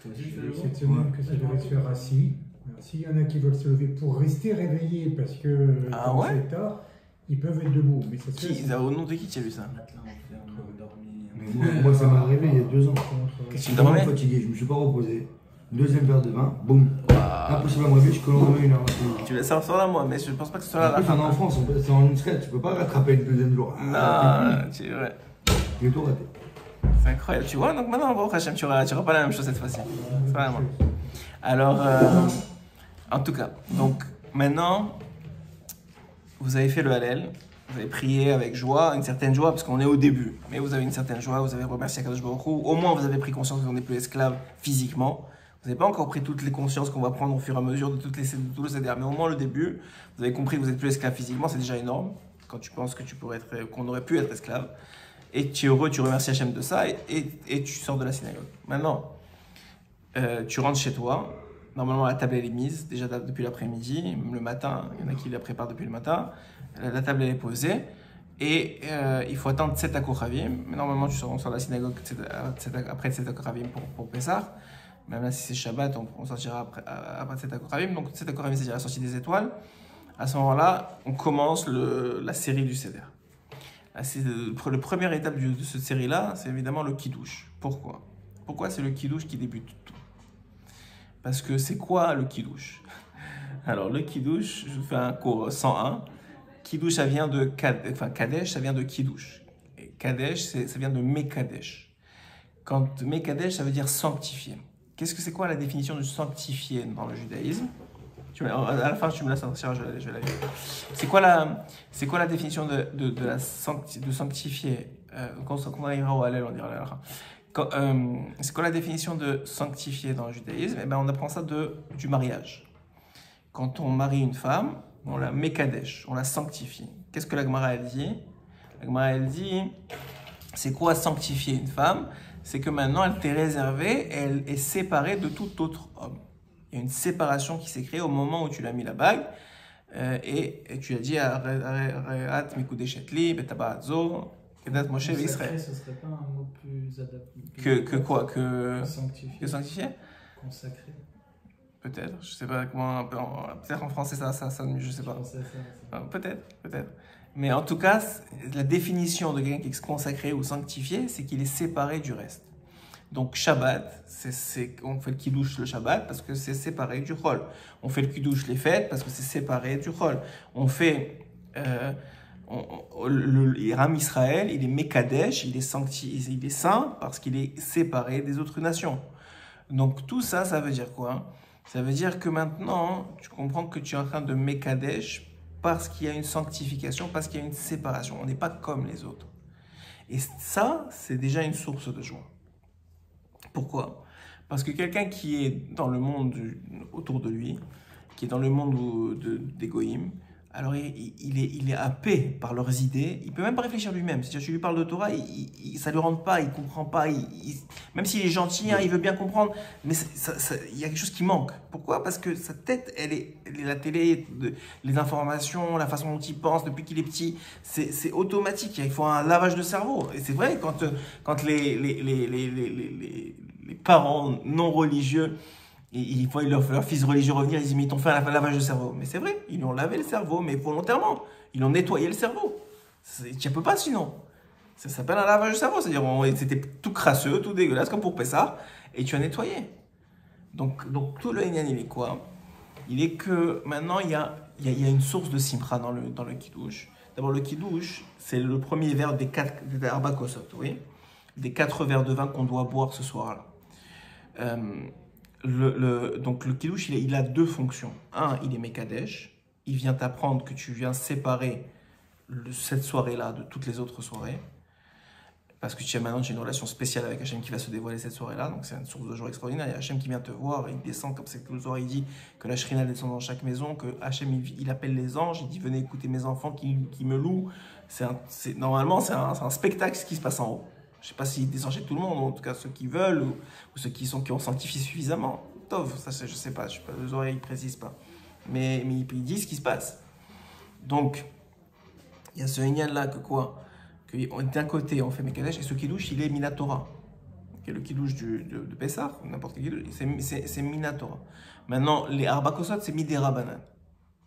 Cette semaine que ça devait se faire assis. Alors, s'il y en a qui veulent se lever pour rester réveillés parce que c'est tard, ils peuvent être debout. Mais ça se fait
au nom de qui tu as vu ça?
Moi, ça m'a arrivé il y a 2 ans.
Qu'est-ce que tu
Je suis
dormais?
fatigué, je ne me suis pas reposé. deuxième verre de vin, boum. Impossible à moi, je que l'on met une heure.
Tu laisses ça là, moi, mais je pense pas que ce soit là.
En plus, en France, c'est en une scène, tu peux pas rattraper le deuxième jour.
Non, tu ouais.
J'ai tout raté.
C'est incroyable, tu vois. Donc maintenant, bon, Hachem, tu auras pas la même chose cette fois-ci. Vraiment. Alors, en tout cas, donc maintenant, vous avez fait le Hallel. Vous avez prié avec joie, une certaine joie, parce qu'on est au début. Mais vous avez une certaine joie, vous avez remercié Akadosh Baruch Hu. Au moins, vous avez pris conscience que vous n'êtes plus esclave physiquement. Vous n'avez pas encore pris toutes les consciences qu'on va prendre au fur et à mesure de tout le CDR. Mais au moins, le début, vous avez compris que vous n'êtes plus esclave physiquement. C'est déjà énorme. Quand tu penses que qu'on aurait pu être esclave. Et tu es heureux, tu remercies Hachem de ça. Et tu sors de la synagogue. Maintenant, tu rentres chez toi. Normalement, la table elle est mise déjà depuis l'après-midi, le matin. Il y en a qui la préparent depuis le matin. La table elle est posée et il faut attendre Tzedakah Kochavim. Mais normalement, tu sors de la synagogue après Tzedakah Kochavim pour Pessah. Même là, si c'est Shabbat, on sortira après Tzedakah Kochavim. Donc Tzedakah Kochavim, c'est-à-dire la sortie des étoiles. À ce moment-là, on commence la série du Seder. La première étape de cette série-là, c'est évidemment le Kiddush. Pourquoi c'est le Kiddush qui débute tout? Parce que c'est quoi le Kiddush? Alors, le Kiddush, je fais un cours 101. Kiddush, ça vient de Kadesh, ça vient de Kiddush. Et Kadesh, ça vient de Mekadesh. Quand Mekadesh, ça veut dire sanctifier. C'est quoi la définition de sanctifier dans le judaïsme? À la fin, tu me laisses sortir, je vais la lire. C'est quoi la définition de sanctifier? Quand on arrivera au Hallel, on dira la fin. C'est quoi la définition de sanctifier dans le judaïsme? Eh ben, on apprend ça du mariage. Quand on marie une femme, on la mekadesh, on la sanctifie. Qu'est-ce que la Gemara elle dit? La Gemara elle dit, c'est quoi sanctifier une femme? C'est que maintenant elle t'est réservée, elle est séparée de tout autre homme. Il y a une séparation qui s'est créée au moment où tu l'as mis la bague et tu as dit Re'at mikudeshetli betaba'azo kedat Moshe Israël.
Ce serait pas un mot plus adapté
que quoi? Que sanctifier?
Consacré.
Peut-être, je sais pas comment. Peut-être en français ça je sais pas. Peut-être. Mais en tout cas, la définition de quelqu'un qui est consacré ou sanctifié, c'est qu'il est séparé du reste. Donc Shabbat, on fait le kiddush le Shabbat parce que c'est séparé du chol. On fait le kiddush les fêtes parce que c'est séparé du chol. On fait le Ram Israël, il est mekadesh, il est saint parce qu'il est séparé des autres nations. Donc tout ça, ça veut dire quoi? Ça veut dire que maintenant, tu comprends que tu es en train de mekadesh parce qu'il y a une sanctification, parce qu'il y a une séparation. On n'est pas comme les autres. Et ça, c'est déjà une source de joie. Pourquoi? Parce que quelqu'un qui est dans le monde autour de lui, qui est dans le monde des goïms, alors il est happé par leurs idées, il peut même pas réfléchir lui-même. C'est-à-dire, tu lui parles de Torah, ça lui rentre pas, il comprend pas, même s'il est gentil, hein, il veut bien comprendre, mais il y a quelque chose qui manque. Pourquoi? Parce que sa tête, la télé, les informations, la façon dont il pense depuis qu'il est petit, c'est automatique. Il faut un lavage de cerveau. Et c'est vrai, quand les parents non religieux, ils voient leur fils religieux revenir, ils disent mais ils t'ont fait un lavage de cerveau. Mais c'est vrai, ils lui ont lavé le cerveau, mais volontairement. Ils lui ont nettoyé le cerveau. Tu ne peux pas sinon. Ça s'appelle un lavage de cerveau. C'est-à-dire c'était tout crasseux, tout dégueulasse, comme pour Pessah, et tu as nettoyé. Donc tout le Inyan, il est quoi? Il est que maintenant, il y a une source de simcha dans le kiddush. D'abord, le kiddush, c'est le premier verre des Arba Kosot, oui, des 4 verres de vin qu'on doit boire ce soir-là. Donc le kiddush, il a deux fonctions. Un, il est mekadesh. Il vient t'apprendre que tu viens séparer cette soirée-là de toutes les autres soirées. Parce que maintenant, j'ai une relation spéciale avec Hachem qui va se dévoiler cette soirée-là. Donc c'est une source de joie extraordinaire. Il y a Hachem qui vient te voir, il descend comme c'est que le soir, il dit que la Shrina descend dans chaque maison, que Hachem il appelle les anges, il dit venez écouter mes enfants qui me louent. Normalement, c'est un spectacle ce qui se passe en haut. Je ne sais pas s'il descend chez tout le monde, en tout cas ceux qui veulent ou ceux qui ont sanctifié suffisamment. Tov, ça je ne sais pas, les oreilles ne précisent pas. Mais il dit ce qui se passe. Donc, il y a ce Inyan là que quoi? Que d'un côté on fait Mekadesh et ce Kiddush il est Minatora. Okay, le Kiddush de Pessah, n'importe quel Kiddush, c'est Minatora. Maintenant, les Arba Kosot c'est Midera Banan.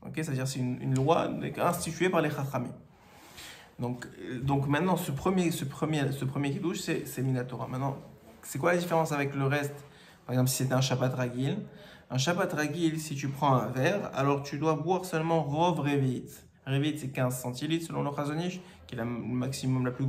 Okay, c'est-à-dire c'est une loi instituée par les Chachamim. Donc maintenant, ce premier kiddush, c'est Minatora. Maintenant, c'est quoi la différence avec le reste Par exemple, si c'était un Shabbat Ragil, si tu prends un verre, alors tu dois boire seulement Rov Revit. Revit, c'est 15 centilitres selon le Chazon Ish, qui est le maximum, la plus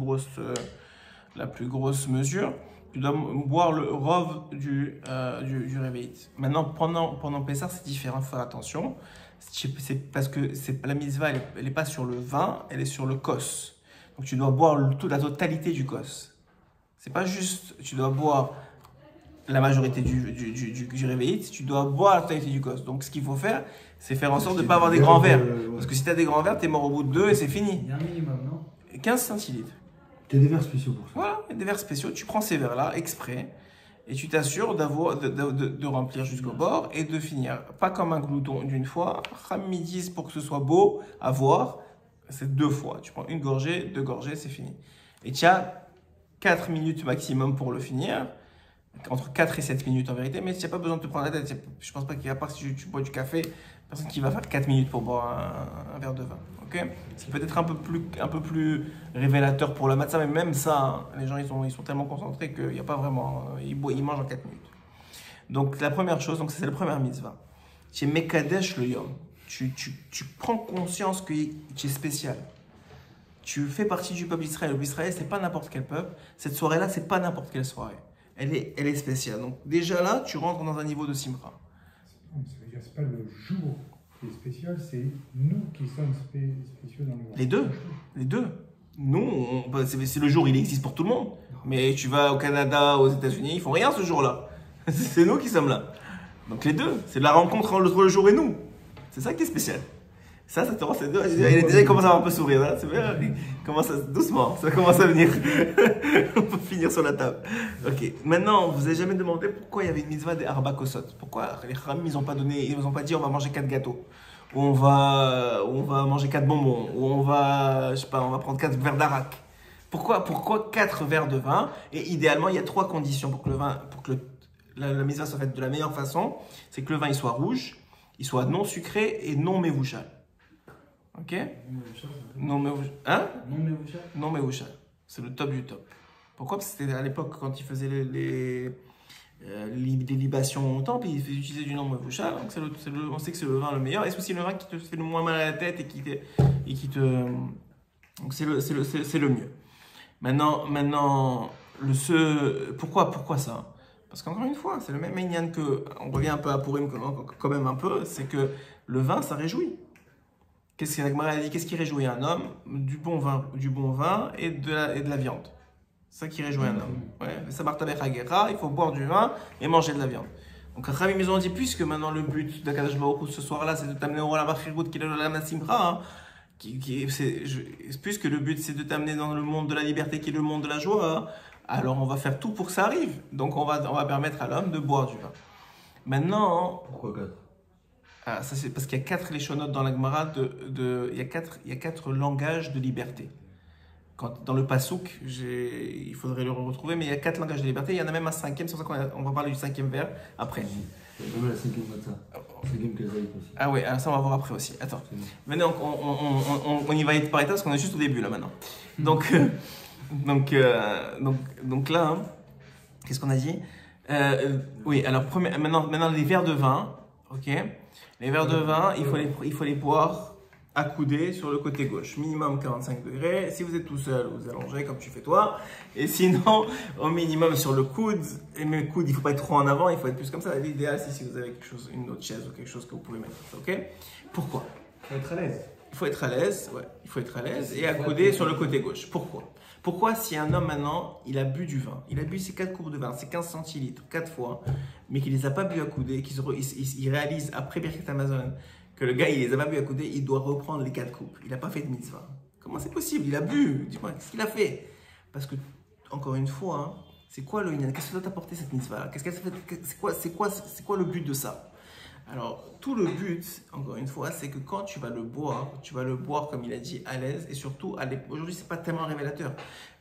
grosse mesure. Tu dois boire le Rov du Revit. Maintenant, pendant Pessah, c'est différent, il faut faire attention. C'est parce que la mitzvah, elle n'est pas sur le vin, elle est sur le kos. Donc tu dois boire la totalité du kos. C'est pas juste, tu dois boire la majorité du réveillite, tu dois boire la totalité du kos. Donc ce qu'il faut faire, c'est faire en sorte de ne pas avoir des grands verres. Parce que si tu as des grands verres, tu es mort au bout de 2 et c'est fini.
Il y a un minimum, non?
15 centilitres.
Tu as des verres spéciaux pour ça.
Voilà, des verres spéciaux. Tu prends ces verres-là exprès et tu t'assures de remplir jusqu'au bord et de finir. Pas comme un glouton d'une fois. Rami disent pour que ce soit beau à voir, c'est 2 fois. Tu prends une gorgée, 2 gorgées, c'est fini. Et tu as 4 minutes maximum pour le finir. Entre 4 et 7 minutes en vérité, mais tu n'as pas besoin de te prendre la tête. Je pense pas qu'il y a, à part si tu bois du café, personne qui va faire 4 minutes pour boire un verre de vin. Okay, c'est peut-être un peu plus révélateur pour la matzah, mais même ça, les gens ils sont tellement concentrés qu'il n'y a pas vraiment. Ils mangent en 4 minutes. Donc la première chose, c'est la première mitzvah. Tu es Mekadesh le Yom. Tu prends conscience que tu es spécial. Tu fais partie du peuple d'Israël. Le peuple d'Israël, c'est pas n'importe quel peuple. Cette soirée-là, c'est pas n'importe quelle soirée. Elle est spéciale. Donc déjà là, tu rentres dans un niveau de simra.
Ça veut dire c'est pas le jour qui est spécial, c'est nous qui sommes spéciaux dans le monde.
Les deux. Nous, c'est le jour, il existe pour tout le monde. Mais tu vas au Canada, aux États-Unis, ils font rien ce jour-là. C'est nous qui sommes là. Donc les deux, c'est la rencontre entre le jour et nous. C'est ça qui est spécial. Ça te rend ces deux. Il commence à avoir un peu sourire. Hein. C'est bien. Doucement, ça commence à venir. On peut finir sur la table. Ok. Maintenant, vous avez jamais demandé pourquoi il y avait une mitzvah des Arba Kosot. Pourquoi les Khamim, ils n'ont pas dit on va manger 4 gâteaux. Ou on va manger 4 bonbons. Ou on va prendre 4 verres d'arak. Pourquoi 4 verres de vin? Et idéalement, il y a 3 conditions pour que la mitzvah soit faite de la meilleure façon. C'est que le vin il soit rouge, il soit non sucré et non mévouchal. Ok? Non mévouchal. Hein? Non mévouchal. C'est le top du top. Pourquoi? Parce que c'était à l'époque quand ils faisaient des libations au temple, ils utilisaient du non mévouchal. Donc on sait que c'est le vin le meilleur. Et c'est aussi le vin qui te fait le moins mal à la tête et qui te. Donc c'est le mieux. Maintenant pourquoi ça? Parce qu'encore une fois, c'est le même Inyan que, on revient un peu à Purim quand même un peu, c'est que le vin, ça réjouit. Qu'est-ce que la Gemara dit? Qu'est-ce qui réjouit un homme? Du bon vin et de la viande. C'est ça qui réjouit un homme. Ouais. Il faut boire du vin et manger de la viande. Donc, Rami nous ont dit, puisque maintenant le but d'Akadosh Baruch Hu ce soir-là, c'est de t'amener au Olam Achirut, qui est le Olam Simcha, puisque le but c'est de t'amener dans le monde de la liberté, qui est le monde de la joie, alors on va faire tout pour que ça arrive. Donc on va permettre à l'homme de boire du vin. Maintenant.
Pourquoi 4?
Ça c'est parce qu'il y a 4 léchonotes dans la Gemara, il y a 4 langages de liberté. Dans le Passouk, il faudrait le retrouver, mais il y a 4 langages de liberté. Il y en a même un 5e, c'est pour ça qu'on va parler du 5e vers après.
Il y a même la 5e matzah. 5e kazaït aussi.
Ah ouais, ça on va voir après aussi. Attends. Maintenant on y va par étapes parce qu'on est juste au début là maintenant. Donc là, hein, qu'est-ce qu'on a dit? Oui, alors maintenant les verres de vin, ok? Les verres de vin, il faut les boire accoudés sur le côté gauche, minimum 45 degrés. Si vous êtes tout seul, vous allongez comme tu fais toi. Et sinon, au minimum sur le coude. Et mais le coude, il ne faut pas être trop en avant, il faut être plus comme ça. L'idéal, c'est si vous avez une autre chaise ou quelque chose que vous pouvez mettre. Ok? Pourquoi?
Il faut être à l'aise.
Il faut être à l'aise, ouais. Il faut être à l'aise et accoudé sur le côté gauche. Pourquoi si un homme maintenant, il a bu du vin, il a bu ses 4 coupes de vin, ses 15 centilitres, 4 fois, mais qu'il ne les a pas bu accoudés, qu'il réalise après Birkat Amazon que le gars, il les a pas bu accoudés, il doit reprendre les 4 coupes. Il n'a pas fait de mitzvah. Comment c'est possible? Il a bu. Dis-moi, qu'est-ce qu'il a fait? Parce que, encore une fois, hein, c'est quoi le Inyan? Qu'est-ce que doit t'apporter cette mitzvah? C'est quoi le but de ça? Alors, tout le but, encore une fois, c'est que quand tu vas le boire, comme il a dit, à l'aise. Et surtout, aujourd'hui, c'est pas tellement révélateur.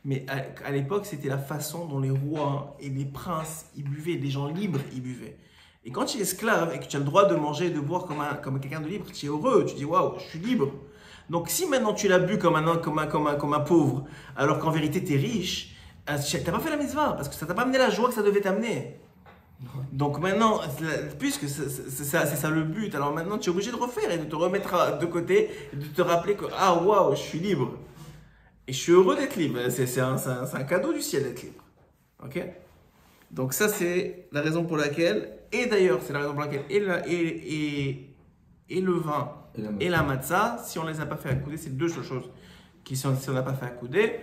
Mais à l'époque, c'était la façon dont les rois et les princes, ils buvaient. Les gens libres, ils buvaient. Et quand tu es esclave et que tu as le droit de manger et de boire comme quelqu'un de libre, tu es heureux. Tu dis, waouh, je suis libre. Donc, si maintenant tu l'as bu comme un pauvre, alors qu'en vérité, tu es riche, tu n'as pas fait la mitzvah. Parce que ça t'a pas amené la joie que ça devait t'amener. Donc maintenant, puisque c'est ça le but, alors maintenant tu es obligé de refaire et de te remettre de côté et de te rappeler que ah waouh, je suis libre. Et je suis heureux d'être libre. C'est un cadeau du ciel d'être libre. Ok? Donc ça c'est la raison pour laquelle, et d'ailleurs c'est la raison pour laquelle et le vin et la matzah, si on ne les a pas fait accouder, c'est deux choses qui sont, si on n'a pas fait accouder,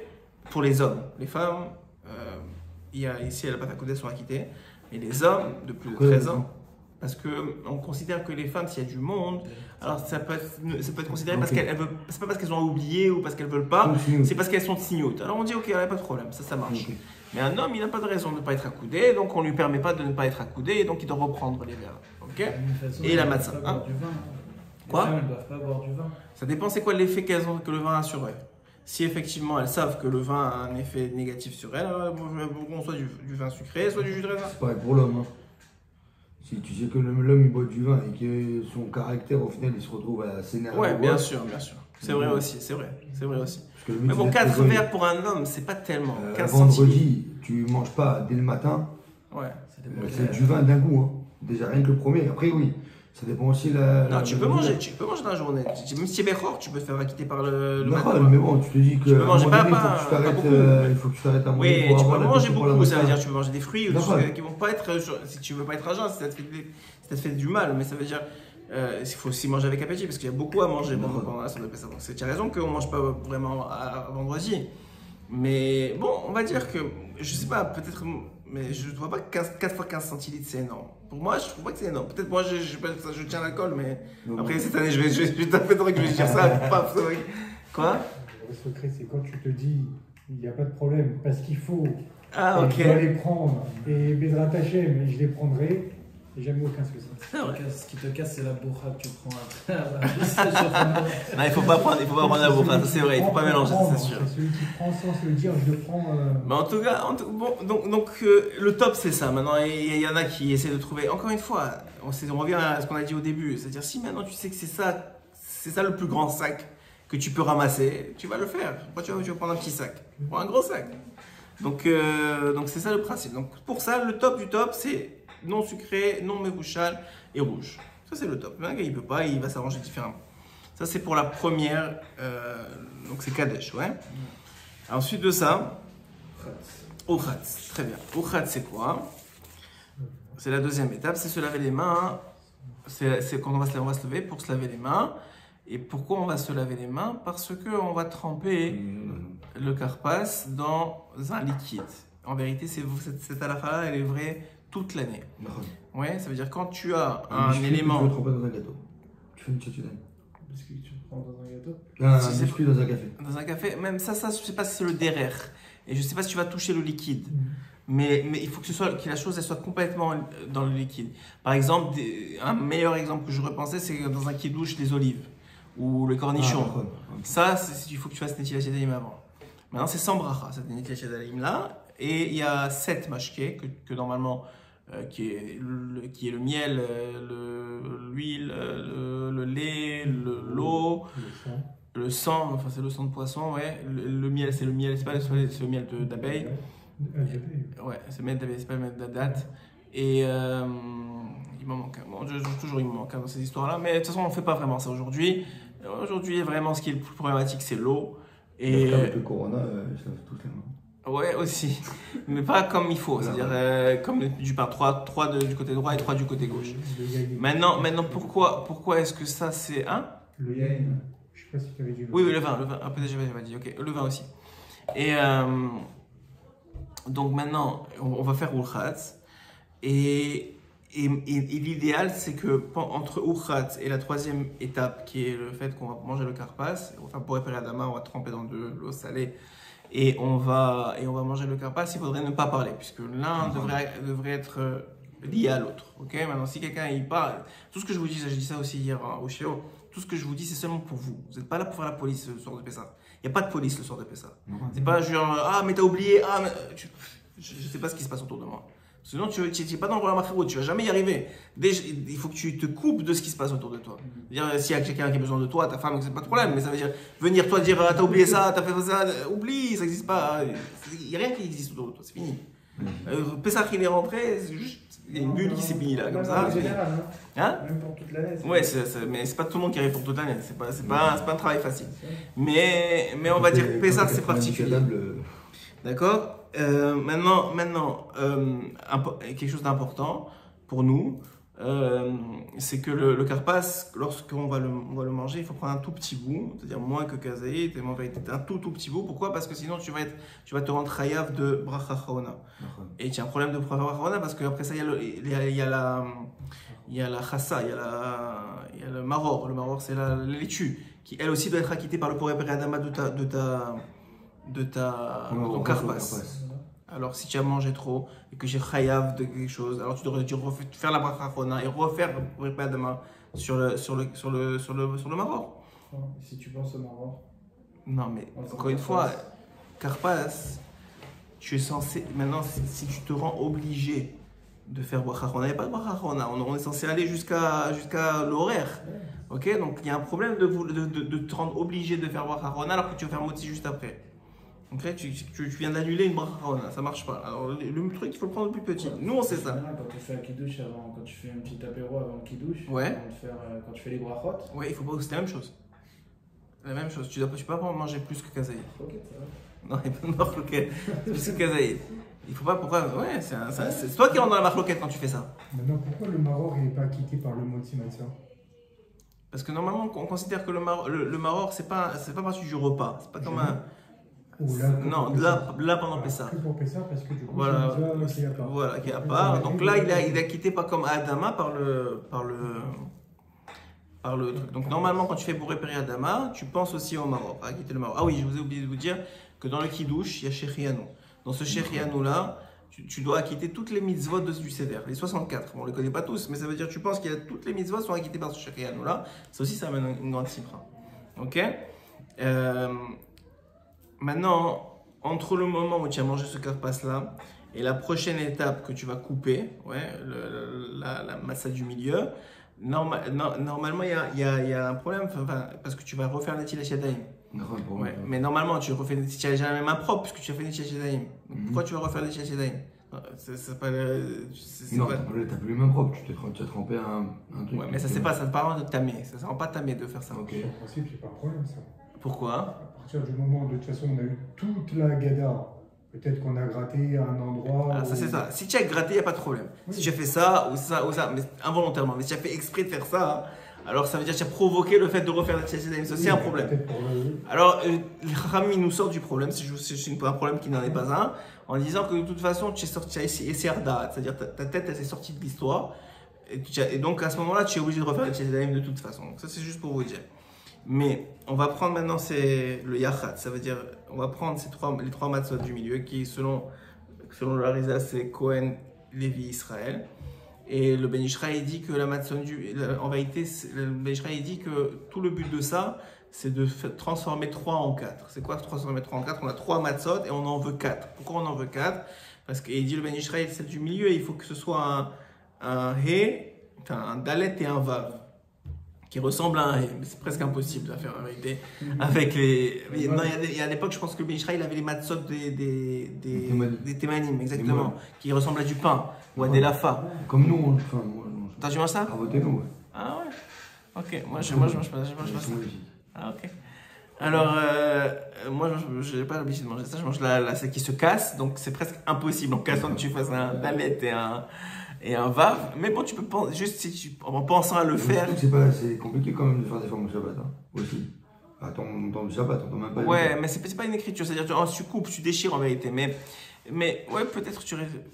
pour les hommes. Les femmes, ici elle n'a pas fait accouder, elles sont acquittées. Et les hommes de plus de 13 ans, parce qu'on considère que les femmes, s'il y a du monde, alors ça peut être considéré parce qu'elles veulent, c'est pas parce qu'elles ont oublié ou parce qu'elles veulent pas, c'est parce qu'elles sont signoutes. Alors on dit ok, il n'y a pas de problème, ça marche. Okay. Mais un homme, il n'a pas de raison de ne pas être accoudé, donc on ne lui permet pas de ne pas être accoudé, et donc il doit reprendre les verres. Ok? Et la matzah. Hein? Quoi?
Les femmes, elles ne doivent pas boire du vin.
Ça dépend c'est quoi l'effet que le vin a sur elles. Si effectivement elles savent que le vin a un effet négatif sur elles, soit du vin sucré, soit du jus de raisin.
C'est pareil pour l'homme. Hein. Si tu sais que l'homme il boit du vin et que son caractère au final il se retrouve à s'énerver.
Ouais, bien sûr. C'est vrai aussi, c'est vrai aussi. Mais bon, 4 verres pour un homme, c'est pas tellement. 15
vendredi, tu manges pas dès le matin.
Ouais.
C'est du vin d'un coup. Hein. Déjà rien que le premier. Après oui. Ça dépend aussi
non, tu peux manger dans la journée. Même si tu es béchor, tu peux te faire acquitter par le matin.
Mais bon, tu te dis que.
Tu peux manger pas
beaucoup. Il faut que tu t'arrêtes à manger.
Oui, tu peux manger beaucoup. Ça veut dire que tu peux manger des fruits ou des choses qui vont pas être. Si tu veux pas être à jeun, ça te fait du mal. Mais ça veut dire. Il faut aussi manger avec appétit parce qu'il y a beaucoup à manger pendant la semaine de Pessah. Donc tu as raison qu'on mange pas vraiment à vendredi. Mais bon, on va dire que. Je sais pas, peut-être. Mais je ne vois pas que 4 fois 15 centilitres, c'est énorme. Pour moi, je trouve pas que c'est énorme. Peut-être moi, je tiens l'alcool, mais après cette année, je vais taper que je vais dire ça. Paf, quoi?
Le secret, c'est quand tu te dis, il n'y a pas de problème, parce qu'il faut.
Ah, ok.
Je dois les prendre. Et Bédra Tachem, mais je les prendrai. Et jamais aucun souci.
Ce qui te casse, c'est la bourra que tu prends après.
Non, il faut pas prendre la bourra, c'est vrai, il faut pas mélanger, c'est sûr.
C'est celui qui prend sans se le dire, je le prends.
Mais en tout cas, donc le top c'est ça. Maintenant, il y en a qui essaient de trouver. Encore une fois, on revient à ce qu'on a dit au début, c'est-à-dire si maintenant tu sais que c'est ça le plus grand sac que tu peux ramasser, tu vas le faire. Pourquoi tu vas prendre un petit sac? Prends un gros sac. Donc c'est ça le principe. Donc pour ça, le top du top, c'est non sucré, non mébouchal et rouge. Ça c'est le top. Un gars il peut pas, il va s'arranger différemment. Ça c'est pour la première, donc c'est Kadesh, ouais. Ensuite de ça, Uchatz, très bien. Uchatz c'est quoi? C'est la deuxième étape, c'est se laver les mains. C'est quand on va se lever pour se laver les mains. Et pourquoi on va se laver les mains? Parce qu'on va tremper le karpas dans un liquide. En vérité, cette halakha-là, elle est vraie toute l'année. Ouais, ça veut dire quand tu as un élément.
Tu veux tremper dans un gâteau. Tu fais une tchatchoune.
Le biscuit que tu prends dans un gâteau.
Un biscuit dans un café.
Dans un café, même ça, je sais pas si c'est le derer. Et je sais pas si tu vas toucher le liquide. Mais il faut que la chose elle soit complètement dans le liquide. Par exemple, un meilleur exemple que je repensais, c'est dans un kidouche les olives ou les cornichons. Ça, il faut que tu fasses Netilat Yadayim avant. Maintenant, c'est sans bracha, cette Netilat Yadayim là. Et il y a 7 mashkeh que normalement, qui est le miel, l'huile, le lait, l'eau, le sang, enfin c'est le sang de poisson, ouais. Le miel, c'est le miel, c'est le miel d'abeille. Ouais, c'est le miel d'abeille, c'est pas le miel de date. Et il m'en manque un. Bon, toujours il me manque dans ces histoires-là, mais de toute façon on ne fait pas vraiment ça aujourd'hui. Aujourd'hui, vraiment, ce qui est le plus problématique, c'est l'eau.
Et avec le corona, ça fait toutes les mains.
Ouais, aussi. Mais pas comme il faut. C'est-à-dire, comme du pain, 3 du côté droit et 3 du côté gauche. Maintenant pourquoi est-ce que ça, c'est un
le yain. Je sais pas si tu avais dit.
Oui, le vin. Un peu déjà, j'avais dit. Ok, le vin aussi. Et donc maintenant, on va faire Uchatz. Et l'idéal, c'est que entre Uchatz et la troisième étape, qui est le fait qu'on va manger le karpas, enfin pour réparer la dama, on va tremper dans de l'eau salée et on va manger le karpas. Il faudrait ne pas parler, puisque l'un devrait être lié à l'autre. Ok? Maintenant, si quelqu'un il parle, tout ce que je vous dis, je dis ça aussi hier au Shiur, tout ce que je vous dis, c'est seulement pour vous. Vous n'êtes pas là pour faire la police le soir de Pessah. Il n'y a pas de police le soir de Pessah. C'est pas genre, ah, mais t'as oublié, ah, mais... Je ne sais pas ce qui se passe autour de moi. Sinon, tu n'es pas dans le programme Akhirut, tu ne vas jamais y arriver. Déjà, il faut que tu te coupes de ce qui se passe autour de toi. S'il y a quelqu'un qui a besoin de toi, ta femme, c'est pas de problème, mais ça veut dire venir toi dire t'as oublié ça, t'as fait ça, oublie, ça n'existe pas. Il n'y a rien qui existe autour de toi, c'est fini. Pessah, il est rentré, Il y a une bulle qui s'est finie là, comme ça.
En général,
hein?
Même pour toute l'année.
Ouais, mais c'est pas tout le monde qui arrive pour toute l'année. C'est pas un travail facile. Mais on va dire Pessah, c'est particulier. D'accord? Maintenant, quelque chose d'important pour nous, c'est que le karpas, lorsqu'on va le manger, il faut prendre un tout petit bout, c'est-à-dire moins que kazaït, et en vérité un tout petit bout. Pourquoi? Parce que sinon tu vas te rendre chayav de bracha chahona. Et tu as un problème de bracha chahona parce qu'après ça, il y a la chassa, il y a le maror. Le maror, c'est la laitue, qui elle aussi doit être acquittée par le poré adama de ton karpas. Alors, si tu as mangé trop et que j'ai chayav de quelque chose, alors tu devrais faire la bracha chona et refaire le poré adama sur le maror.
Si tu penses au maror.
Non, mais encore une fois, karpas, tu es censé. Maintenant, si tu te rends obligé de faire bracha chona, il n'y a pas de bracha chona, on est censé aller jusqu'à l'horaire. Ok, donc il y a un problème de te rendre obligé de faire bracha chona alors que tu vas faire motzi juste après. Ok, tu viens d'annuler une bracha chona, ça marche pas. Alors le truc, il faut le prendre le plus petit. Nous, on sait ça.
Quand tu fais un kiddush avant, quand tu fais un petit apéro avant le kiddush,
ouais.
Quand tu fais les brachot.
Ouais, il faut pas. C'est la même chose. La même chose. Tu peux pas manger plus que kazaïd.
Ok, ça va.
Non, il n'y a pas de marloquette. C'est plus que kazaïd. Il faut pas. Pourquoi? Ouais, c'est toi qui rentres dans la marloquette quand tu fais ça.
Maintenant, pourquoi le maror n'est pas acquitté par le motzi matzah?
Parce que normalement, on considère que le maror, c'est pas partie du repas. C'est pas comme un. Non, là pendant Pessah.
Que pour Pessah, parce que du coup,
voilà,
c'est à part.
Voilà, qui est à part. Donc là, il est quitté pas comme Adama par le truc. Donc normalement, quand tu fais bourré péri Adama, tu penses aussi au maror, à quitter le maror. Ah oui, je vous ai oublié de vous dire que dans le Kiddush, il y a Shechianu. Dans ce Shechianu là, tu dois acquitter toutes les mitzvot du Seder, les 64. Bon, on ne les connaît pas tous, mais ça veut dire que tu penses que toutes les mitzvot sont acquittées par ce Shechianu là. Ça aussi, ça amène une grande simra. Ok? Maintenant, entre le moment où tu as mangé ce karpas-là et la prochaine étape que tu vas couper, ouais, la massa du milieu, normalement, il y a un problème, parce que tu vas refaire les tilash yadayim. Ouais, mais normalement, tu refais les tilash yadayim la main propre, puisque tu as fait les tilash yadayim. Pourquoi tu vas refaire les tilash yadayim? C'est pas
non, t'as plus les mains propres, tu as trempé un truc.
Ouais, mais ça c'est pas, ça te parle de tamer, ça ne rend pas tamer de faire ça.
Ok. En principe, c'est pas un problème ça.
Pourquoi?
À partir du moment où de toute façon on a eu toute la gada, peut-être qu'on a gratté à un endroit.
Ah, ça c'est ça. Si tu as gratté, il n'y a pas de problème. Oui. Si tu as fait ça ou ça, mais involontairement, mais si tu as fait exprès de faire ça, alors ça veut dire que tu as provoqué le fait de refaire la tchèche. Ça c'est un problème. Alors, les Rami nous sort du problème, c'est un problème qui n'en est pas un, en disant que de toute façon tu as essayé d'arrêter, c'est-à-dire ta tête elle s'est sortie de l'histoire, et donc à ce moment-là tu es obligé de refaire la tchèche de toute façon. Donc ça c'est juste pour vous dire. Mais on va prendre maintenant le yachat, ça veut dire on va prendre les trois matzot du milieu qui selon le Harizal c'est Cohen, Lévi, Israël. Et le Ben Ishraï dit que en vérité, le Ben Ishraï dit que tout le but de ça c'est de transformer 3 en 4. C'est quoi transformer 3 en 4? On a 3 matzot et on en veut 4. Pourquoi on en veut 4? Parce qu'il dit le Ben Ishraï, celle du milieu, il faut que ce soit un he, un dalet et un vav qui ressemble à un he, mais c'est presque impossible à faire en vérité. Avec les. Non, il y a à l'époque, je pense que le Ben Ishraï il avait les matzot des témanim, exactement, qui ressemblent à du pain ou à des lafas.
Comme nous,
T'as tu manges ça?
À voter, nous, ouais.
Ah ouais? Ok, moi je mange pas ça. Ah ok. Alors, moi je n'ai pas l'habitude de manger ça, je mange celle qui se casse, donc c'est presque impossible en cassant que tu fasses un dalet et un vav. Mais bon, tu peux penser, juste en pensant à le faire.
C'est compliqué quand même de faire des formes de Shabbat, hein, aussi. Attends, dans le Shabbat, on peut même pas.
Ouais, mais c'est pas une écriture, c'est-à-dire que tu coupes, tu déchires en vérité. Mais ouais, peut-être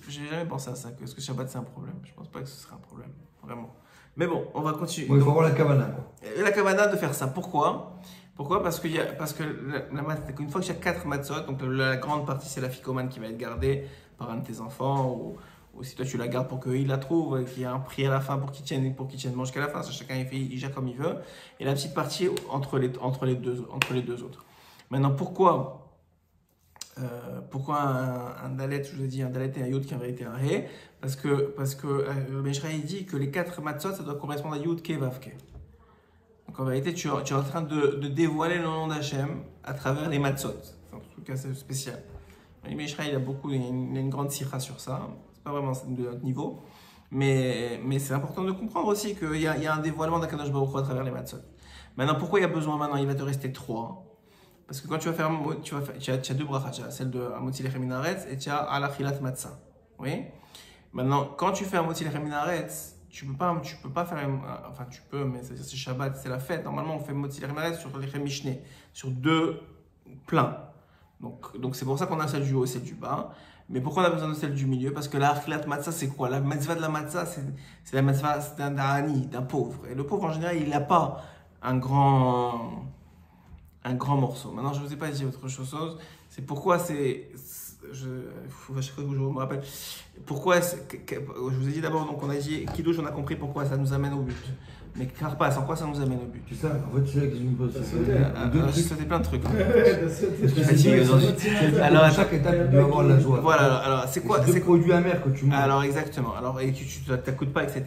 j'ai jamais pensé à ça, que ce Shabbat c'est un problème. Je pense pas que ce serait un problème, vraiment. Mais bon, on va continuer.
Bon, il faut avoir la kavana, quoi.
La kavana de faire ça. Pourquoi? Parce que une fois que tu as 4 matzot, donc la grande partie c'est la ficomane qui va être gardée par un de tes enfants, ou si toi tu la gardes pour qu'il la trouve, qu'il y ait un prix à la fin pour qu'il tienne mange qu'à la fin. Ça, chacun il gère comme il veut. Et la petite partie entre les deux autres. Maintenant, pourquoi un dalet, je vous ai dit un dalet et un yud qui en vérité un he? Parce que le Ben Ishraï dit que les 4 matzot ça doit correspondre à yud ke vav ke. Donc en vérité tu es en train de dévoiler le nom d'Hachem à travers les matzot. C'est un truc assez spécial. Le Ben Ishraï il a une grande sikha sur ça. C'est pas vraiment de notre niveau. Mais c'est important de comprendre aussi qu'il y a un dévoilement d'Akadosh Baruch Hu à travers les matzot. Maintenant, pourquoi il y a besoin maintenant? Il va te rester 3. Parce que quand tu vas faire, tu as 2 brachas, tu as celle de Amotzi Lechem Min Haaretz et tu as Alachilat Matzah. Oui? Maintenant, quand tu fais Amotzi Lechem Min Haaretz, tu peux pas faire, enfin tu peux, mais c'est Shabbat, c'est la fête. Normalement, on fait Amotzi Lechem Min Haaretz sur Lechem Mishné, sur 2 pleins. Donc c'est pour ça qu'on a celle du haut et celle du bas. Mais pourquoi on a besoin de celle du milieu? Parce que la Achilat Matzah, c'est quoi? La mitzvah de la Matzah, c'est la mitzvah d'un ani, d'un pauvre. Et le pauvre, en général, il n'a pas un grand morceau. Maintenant, je ne vous ai pas dit autre chose. C'est pourquoi c'est... à chaque fois que je me rappelle. Pourquoi... Je vous ai dit d'abord, donc on a dit Kiddush, on a compris pourquoi ça nous amène au but. Mais Karpas, en quoi ça nous amène au but?
C'est ça, en fait, c'est là que je me pose.
J'ai sauté plein de trucs.
Alors, à chaque étape, tu dois avoir la joie.
Voilà, alors c'est quoi?
C'est produits amers que tu manges.
Alors, exactement. Alors, et tu t'accoutes pas, etc.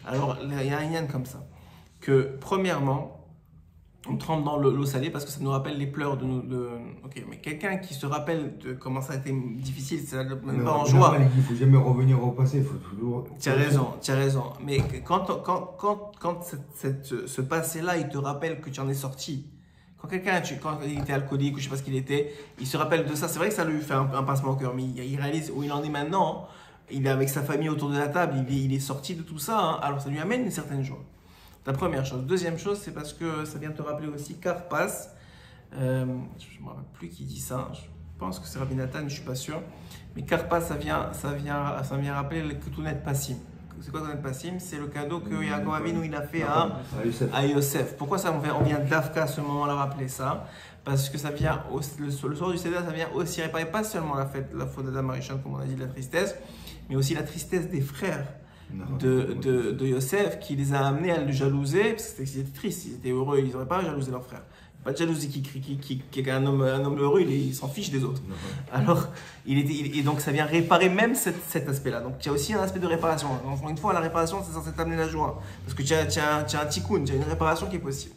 Alors, il y a un yann comme ça. Que, premièrement, on trempe dans l'eau salée parce que ça nous rappelle les pleurs de nous. Ok, mais quelqu'un qui se rappelle de comment ça a été difficile, ça ne même pas en joie.
Il ne faut jamais revenir au passé, il faut toujours.
Tu as raison. Mais quand ce passé-là, il te rappelle que tu en es sorti. Quand quelqu'un, quand il était alcoolique ou je ne sais pas ce qu'il était, il se rappelle de ça. C'est vrai que ça lui fait un pincement au cœur, mais il réalise où il en est maintenant. Il est avec sa famille autour de la table, il est sorti de tout ça. Hein, alors ça lui amène une certaine joie. La première chose. Deuxième chose, c'est parce que ça vient te rappeler aussi Karpas. Je ne me rappelle plus qui dit ça. Je pense que c'est Rabbi Nathan, je ne suis pas sûr. Mais Karpas, ça vient rappeler le Ketunet Passim. C'est quoi Ketunet Passim? C'est le cadeau que Yaakov Avinu il a fait à Yosef. Pourquoi ça, on vient d'Afka à ce moment-là rappeler ça? Parce que ça vient, le soir du Seder, ça vient aussi réparer pas seulement la faute d'Adam Arishon, comme on a dit, de la tristesse, mais aussi la tristesse des frères de Yosef qui les a amenés à le jalouser parce qu'ils étaient tristes, ils étaient heureux, ils n'auraient pas jalousé leur frère. Pas de jalousie qui est un homme heureux, il s'en fiche des autres. Alors, et donc ça vient réparer même cet aspect-là. Donc il y a aussi un aspect de réparation. Encore une fois, la réparation, c'est censé t'amener la joie. Parce que tu as un tikkun, tu as une réparation qui est possible.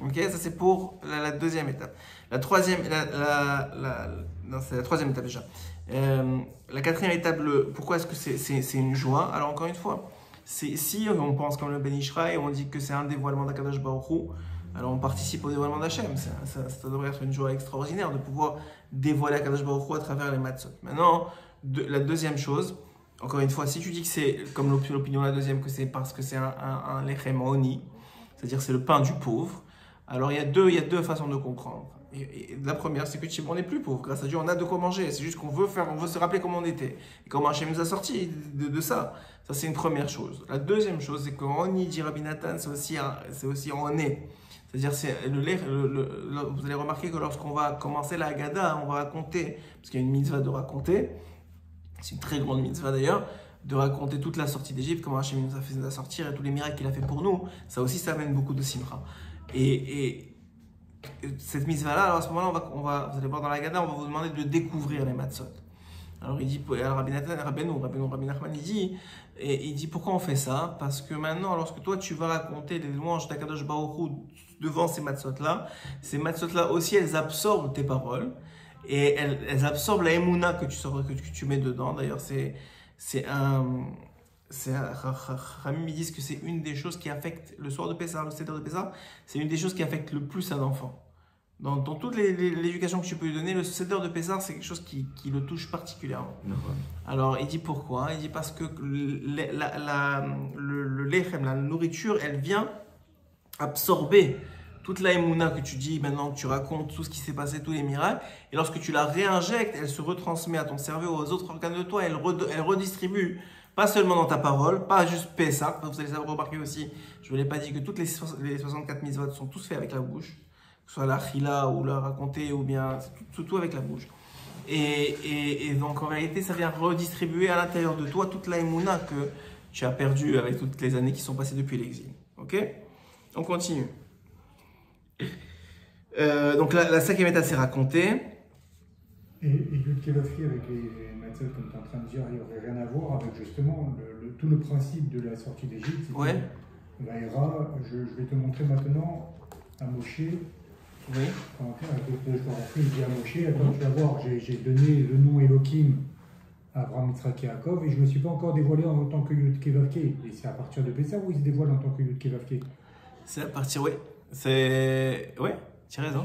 Ok, ça c'est pour la deuxième étape. La troisième, non, c'est la troisième étape déjà. La quatrième étape, pourquoi est-ce que c'est une joie? Alors encore une fois, si on pense comme le Ben Ishraï, on dit que c'est un dévoilement d'Akadosh Baruch Hu, alors on participe au dévoilement d'Hachem. Ça devrait être une joie extraordinaire de pouvoir dévoiler Akadosh Baruch Hu à travers les matzot. Maintenant, la deuxième chose, encore une fois, si tu dis que c'est, comme l'opinion la deuxième, que c'est parce que c'est un lechem oni, c'est-à-dire c'est le pain du pauvre, alors il y a deux façons de comprendre. Et la première, c'est que on n'est plus pauvre. Grâce à Dieu, on a de quoi manger. C'est juste qu'on veut se rappeler comment on était. Et comment Hachem nous a sortis de ça. Ça, c'est une première chose. La deuxième chose, c'est qu'on y dit Rabbi Nathan, c'est aussi on est. C'est-à-dire, vous allez remarquer que lorsqu'on va commencer la Haggadah, on va raconter, parce qu'il y a une mitzvah de raconter, c'est une très grande mitzvah d'ailleurs, de raconter toute la sortie d'Égypte, comment Hachem nous a fait sortir et tous les miracles qu'il a fait pour nous. Ça aussi, ça amène beaucoup de simra. Et cette mitzvah-là, alors à ce moment-là, vous allez voir dans la Haggadah, on va vous demander de découvrir les matzot. Alors il dit, Rabbi Nachman, il dit pourquoi on fait ça? Parce que maintenant, lorsque toi tu vas raconter les louanges d'Akadosh Baruch Hu devant ces matzot-là aussi, elles absorbent tes paroles et elles absorbent la émouna que tu mets dedans. D'ailleurs, Ramim disent que c'est une des choses qui affecte le soir de Pessah, le Seder de Pessah, c'est une des choses qui affecte le plus un enfant. Dans toute l'éducation que tu peux lui donner, le Seder de Pessah, c'est quelque chose qui le touche particulièrement. Alors, il dit pourquoi? Il dit parce que le lechem, la nourriture, elle vient absorber toute la émouna que tu dis maintenant, que tu racontes tout ce qui s'est passé, tous les miracles, et lorsque tu la réinjectes, elle se retransmet à ton cerveau, aux autres organes de toi, elle redistribue. Pas seulement dans ta parole, pas juste Pessah. Vous allez remarquer aussi, je ne vous l'ai pas dit, que toutes les 64 mitzvot sont tous faits avec la bouche. Que ce soit la chila ou la raconter, ou bien tout avec la bouche. Et donc en réalité, ça vient redistribuer à l'intérieur de toi toute la émouna que tu as perdue avec toutes les années qui sont passées depuis l'exil. Ok? On continue. Donc la cinquième étape, c'est raconter.
Et Yud Kelofri avec les matzot, comme tu es en train de dire, il n'y aurait rien à voir avec justement tout le principe de la sortie d'Égypte.
Ouais.
Vaïra, je vais te montrer maintenant à Moshe.
Oui.
Il dit à Moshe, attends, tu vas voir, j'ai donné le nom Elohim à Abraham, Yitzhak et Yaakov, et je ne me suis pas encore dévoilé en tant que Yud Kevavke. Et c'est à partir de Pessah où il se dévoile en tant que Yud Kevavke.
C'est à partir, oui. C'est. Ouais, tu as raison.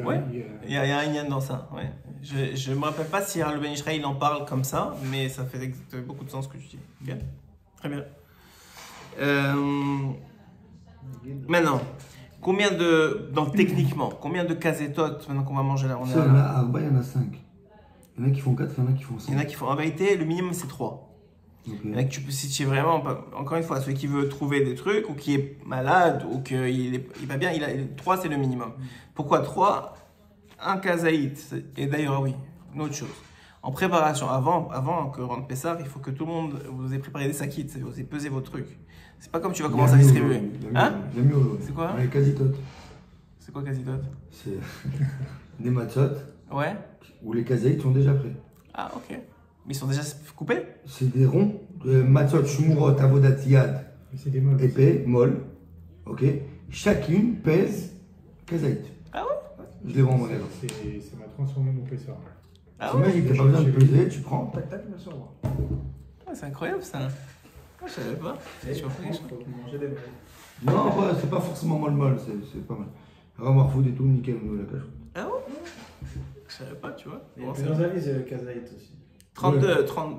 Ouais, il y a un Inyan dans ça. Ouais. Je ne me rappelle pas si le Ben Israël en parle comme ça, mais ça fait beaucoup de sens ce que tu dis. Bien. Très bien. Maintenant, donc techniquement, combien de kazetot maintenant qu'on va manger là?
Il y en a Arba, il y en a 5. Il y en a qui font 4, il y en a qui font 5.
Il y en a qui font, en vérité, le minimum c'est 3. Okay. Il y en a que tu peux, si tu es vraiment, encore une fois, celui qui veut trouver des trucs, ou qui est malade, ou qu'il est pas bien, 3 c'est le minimum. Pourquoi 3? Un kazaït, et d'ailleurs, oui, une autre chose. En préparation, avant que rentre Pessah, il faut que tout le monde, vous ayez préparé des sakits, vous ayez pesé vos trucs. C'est pas comme tu vas commencer à distribuer. Hein? C'est quoi?
Les kazitot.
C'est quoi kazitot?
C'est des matzot.
Ouais.
Où les kazaïts sont déjà prêts.
Ah, ok. Mais ils sont déjà coupés?
C'est des ronds. Matzot, shumurot, avodat, yad.
C'est des molles.
Épais, molles. Ok. Chacune pèse kazaït.
Ah ouais?
Je les vends en magasin.
Ça m'a transformé mon Pessah.
Ah
c'est magique, t'as pas besoin de peser, tu prends, tac tac, bien sûr.
Ouais, c'est incroyable ça. Je savais pas.
Tu faut manger des molles.
Non, ouais, c'est pas forcément molle, c'est pas mal. Ramar food et tout, nickel au niveau de la cage.
Ah ouais? Je savais pas, tu vois.
Il y a plusieurs avis, c'est le kazaït aussi.
32, 33,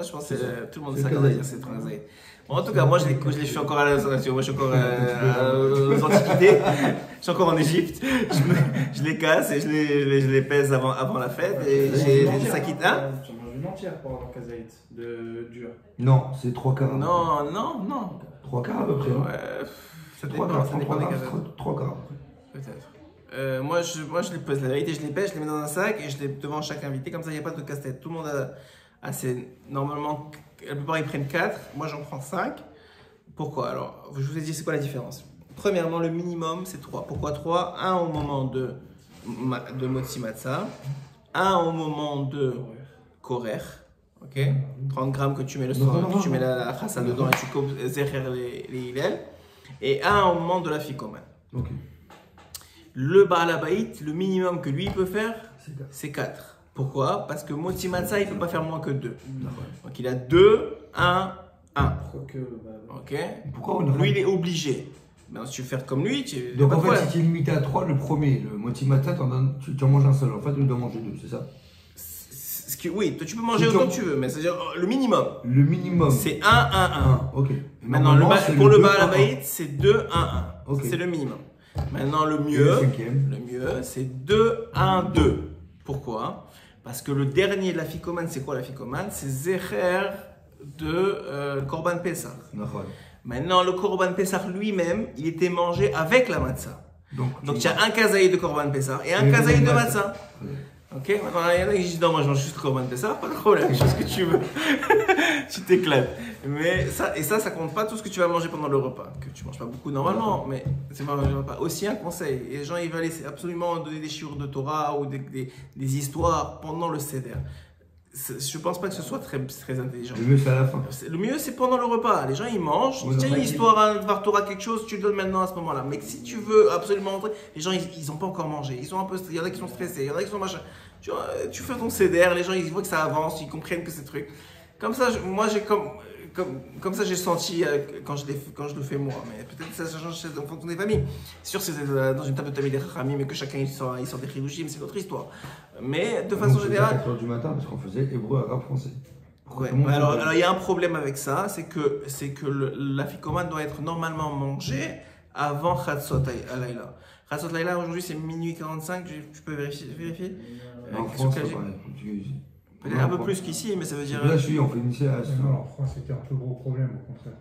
je pense que tout le monde sait que c'est kazaït. Bon, en tout cas, moi je suis encore à la sensation, moi je suis encore aux Antiquités, je suis encore en Égypte, je les casse et je les pèse avant la fête et j'ai des sacs. Hein?
Tu manges une entière pour avoir kazaït de dur.
Non, c'est 3 quarts.
Non.
3 quarts à peu près.
Ouais,
c'est 3 quarts, 3 quarts.
Peut-être. Moi je les pèse, la vérité je les pèse, je les mets dans un sac et je les devant chaque invité, comme ça il n'y a pas de casse-tête. Tout le monde a normalement, la plupart ils prennent 4, moi j'en prends 5. Pourquoi? Alors, je vous ai dit c'est quoi la différence. Premièrement, le minimum c'est 3. Pourquoi 3? Un au moment de Motzi Matzah, un au moment de Korer, ok? 30 grammes que tu mets le soir, que tu mets la chassa dedans et tu coupes les Hillel, et un au moment de la Fikoman.
Ok.
Le Baal Habayit, le minimum que lui il peut faire, c'est 4. Pourquoi? Parce que Motzi Matzah, il ne peut pas faire moins que 2. Donc il a 2, 1, 1. Ok?
Pourquoi
lui, il est obligé. Mais si tu veux faire comme lui,
donc en fait, si tu es limité à 3, le premier, le Motzi Matzah, tu en manges un seul. En fait, tu dois manger 2, c'est ça?
Oui, toi tu peux manger autant que tu veux, mais c'est-à-dire le minimum.
Le minimum.
C'est 1, 1, 1.
Ok.
Maintenant, pour le Baal Habayit, c'est 2, 1, 1.
Okay.
C'est le minimum. Maintenant, le mieux, c'est 2, 1, 2. Pourquoi? Parce que le dernier de la Fikoman, c'est quoi la Fikoman? C'est Zecher de Korban Pessah. Maintenant, le Korban Pessah lui-même, il était mangé avec la matzah. Donc il y a un kazaï de Korban Pessah et un kazaï de matzah. Ok, maintenant il y en a qui disent non, moi je mange juste Korban Pessah, pas de problème, fais ce que tu veux. Tu t'éclates. Mais ça compte pas tout ce que tu vas manger pendant le repas. Que tu manges pas beaucoup normalement, mais c'est pas le repas. Aussi un conseil, les gens ils veulent absolument donner des shiur de Torah ou des histoires pendant le seder. Je pense pas que ce soit très intelligent.
Le mieux c'est à la fin.
Le mieux c'est pendant le repas. Les gens ils mangent, tiens une histoire, un Dvar Torah, quelque chose, tu le donnes maintenant à ce moment-là. Mais si tu veux absolument entrer, les gens ils ont pas encore mangé. Ils sont un peu, il y en a qui sont stressés, il y en a qui sont machin. Tu fais ton CDR, les gens ils voient que ça avance, ils comprennent que c'est truc. Comme ça, moi j'ai comme ça j'ai senti quand je le fais moi. Mais peut-être que ça change en fonction des familles. C'est sûr c'est dans une table de famille des Chachamim, mais que chacun il sort des Chidushim, c'est notre histoire. Mais de façon générale.
À 4h du matin parce qu'on faisait hébreu, arabe, français.
Ouais. Alors il y a un problème avec ça, c'est que la Fikoman doit être normalement mangée avant Chatzot Halayla. Chatzot Halayla aujourd'hui c'est minuit 45, tu peux vérifier
en France, c'est pareil.
Peut-être un peu plus qu'ici, mais ça veut dire.
Là, on fait initier à.
Non, en France, c'était un plus gros problème, au contraire.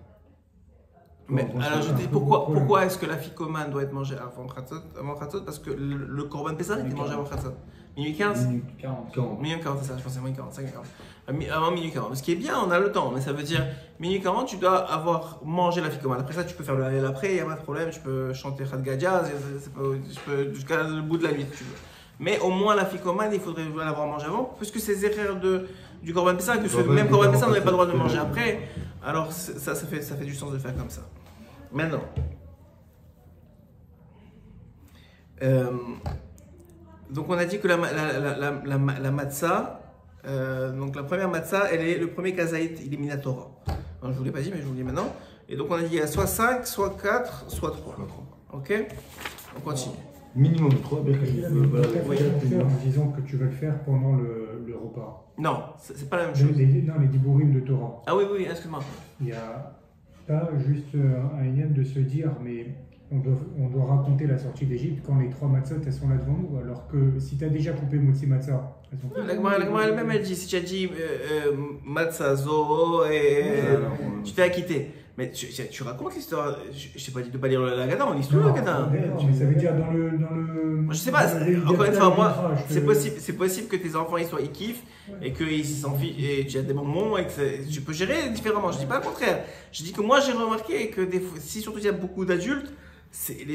Mais alors, je te dis pourquoi est-ce que la Fikoman doit être mangée avant Chatzot? Parce que le Korban Pessah était mangé avant Chatzot. Minuit 15
Minuit 40.
Minuit 40, c'est ça, je pensais minuit 40, 5 40. Avant minuit 40. Ce qui est bien, on a le temps, mais ça veut dire minuit 40, tu dois avoir mangé la Fikoman. Après ça, tu peux faire le Hallel après, il n'y a pas de problème, tu peux chanter Chad Gadia, tu peux jusqu'à le bout de la nuit si tu veux. Mais au moins la Fikoman, il faudrait l'avoir mangé avant, puisque c'est Zecher du Korban Pessah, que ce même Korban Pessah n'avait pas le droit de manger après. Alors ça fait du sens de faire comme ça. Maintenant, Donc on a dit que la matzah, donc la première matzah, elle est le premier kazaït éliminatora. Alors, je ne vous l'ai pas dit, mais je vous le dis maintenant. Et donc on a dit il y a soit 5, soit 4, soit 3. Ok? On continue.
Minimum 3, bien que
en disant que tu vas le faire pendant le repas.
Non, c'est pas la même chose.
Les dibourim de Torah.
Ah oui, excuse-moi.
Il n'y a pas juste un lien de se dire, mais on doit raconter la sortie d'Égypte quand les 3 matzot elles sont là devant nous, alors que si tu as déjà coupé Motzi Matzah, elles sont
la Gemara elle-même elle dit, si tu as dit Matzah, Zoho, et tu t'es acquitté. Mais tu racontes l'histoire, je t'ai pas dit de ne pas lire la Haggadah, on lit tout la Haggadah.
Mais ça veut dire dans le
je sais pas, encore une fois, moi, c'est possible que tes enfants ils kiffent et qu'ils s'en fichent et tu as des moments et que tu peux gérer différemment. Je dis pas le contraire. Je dis que moi j'ai remarqué que des fois, si surtout il y a beaucoup d'adultes, c'est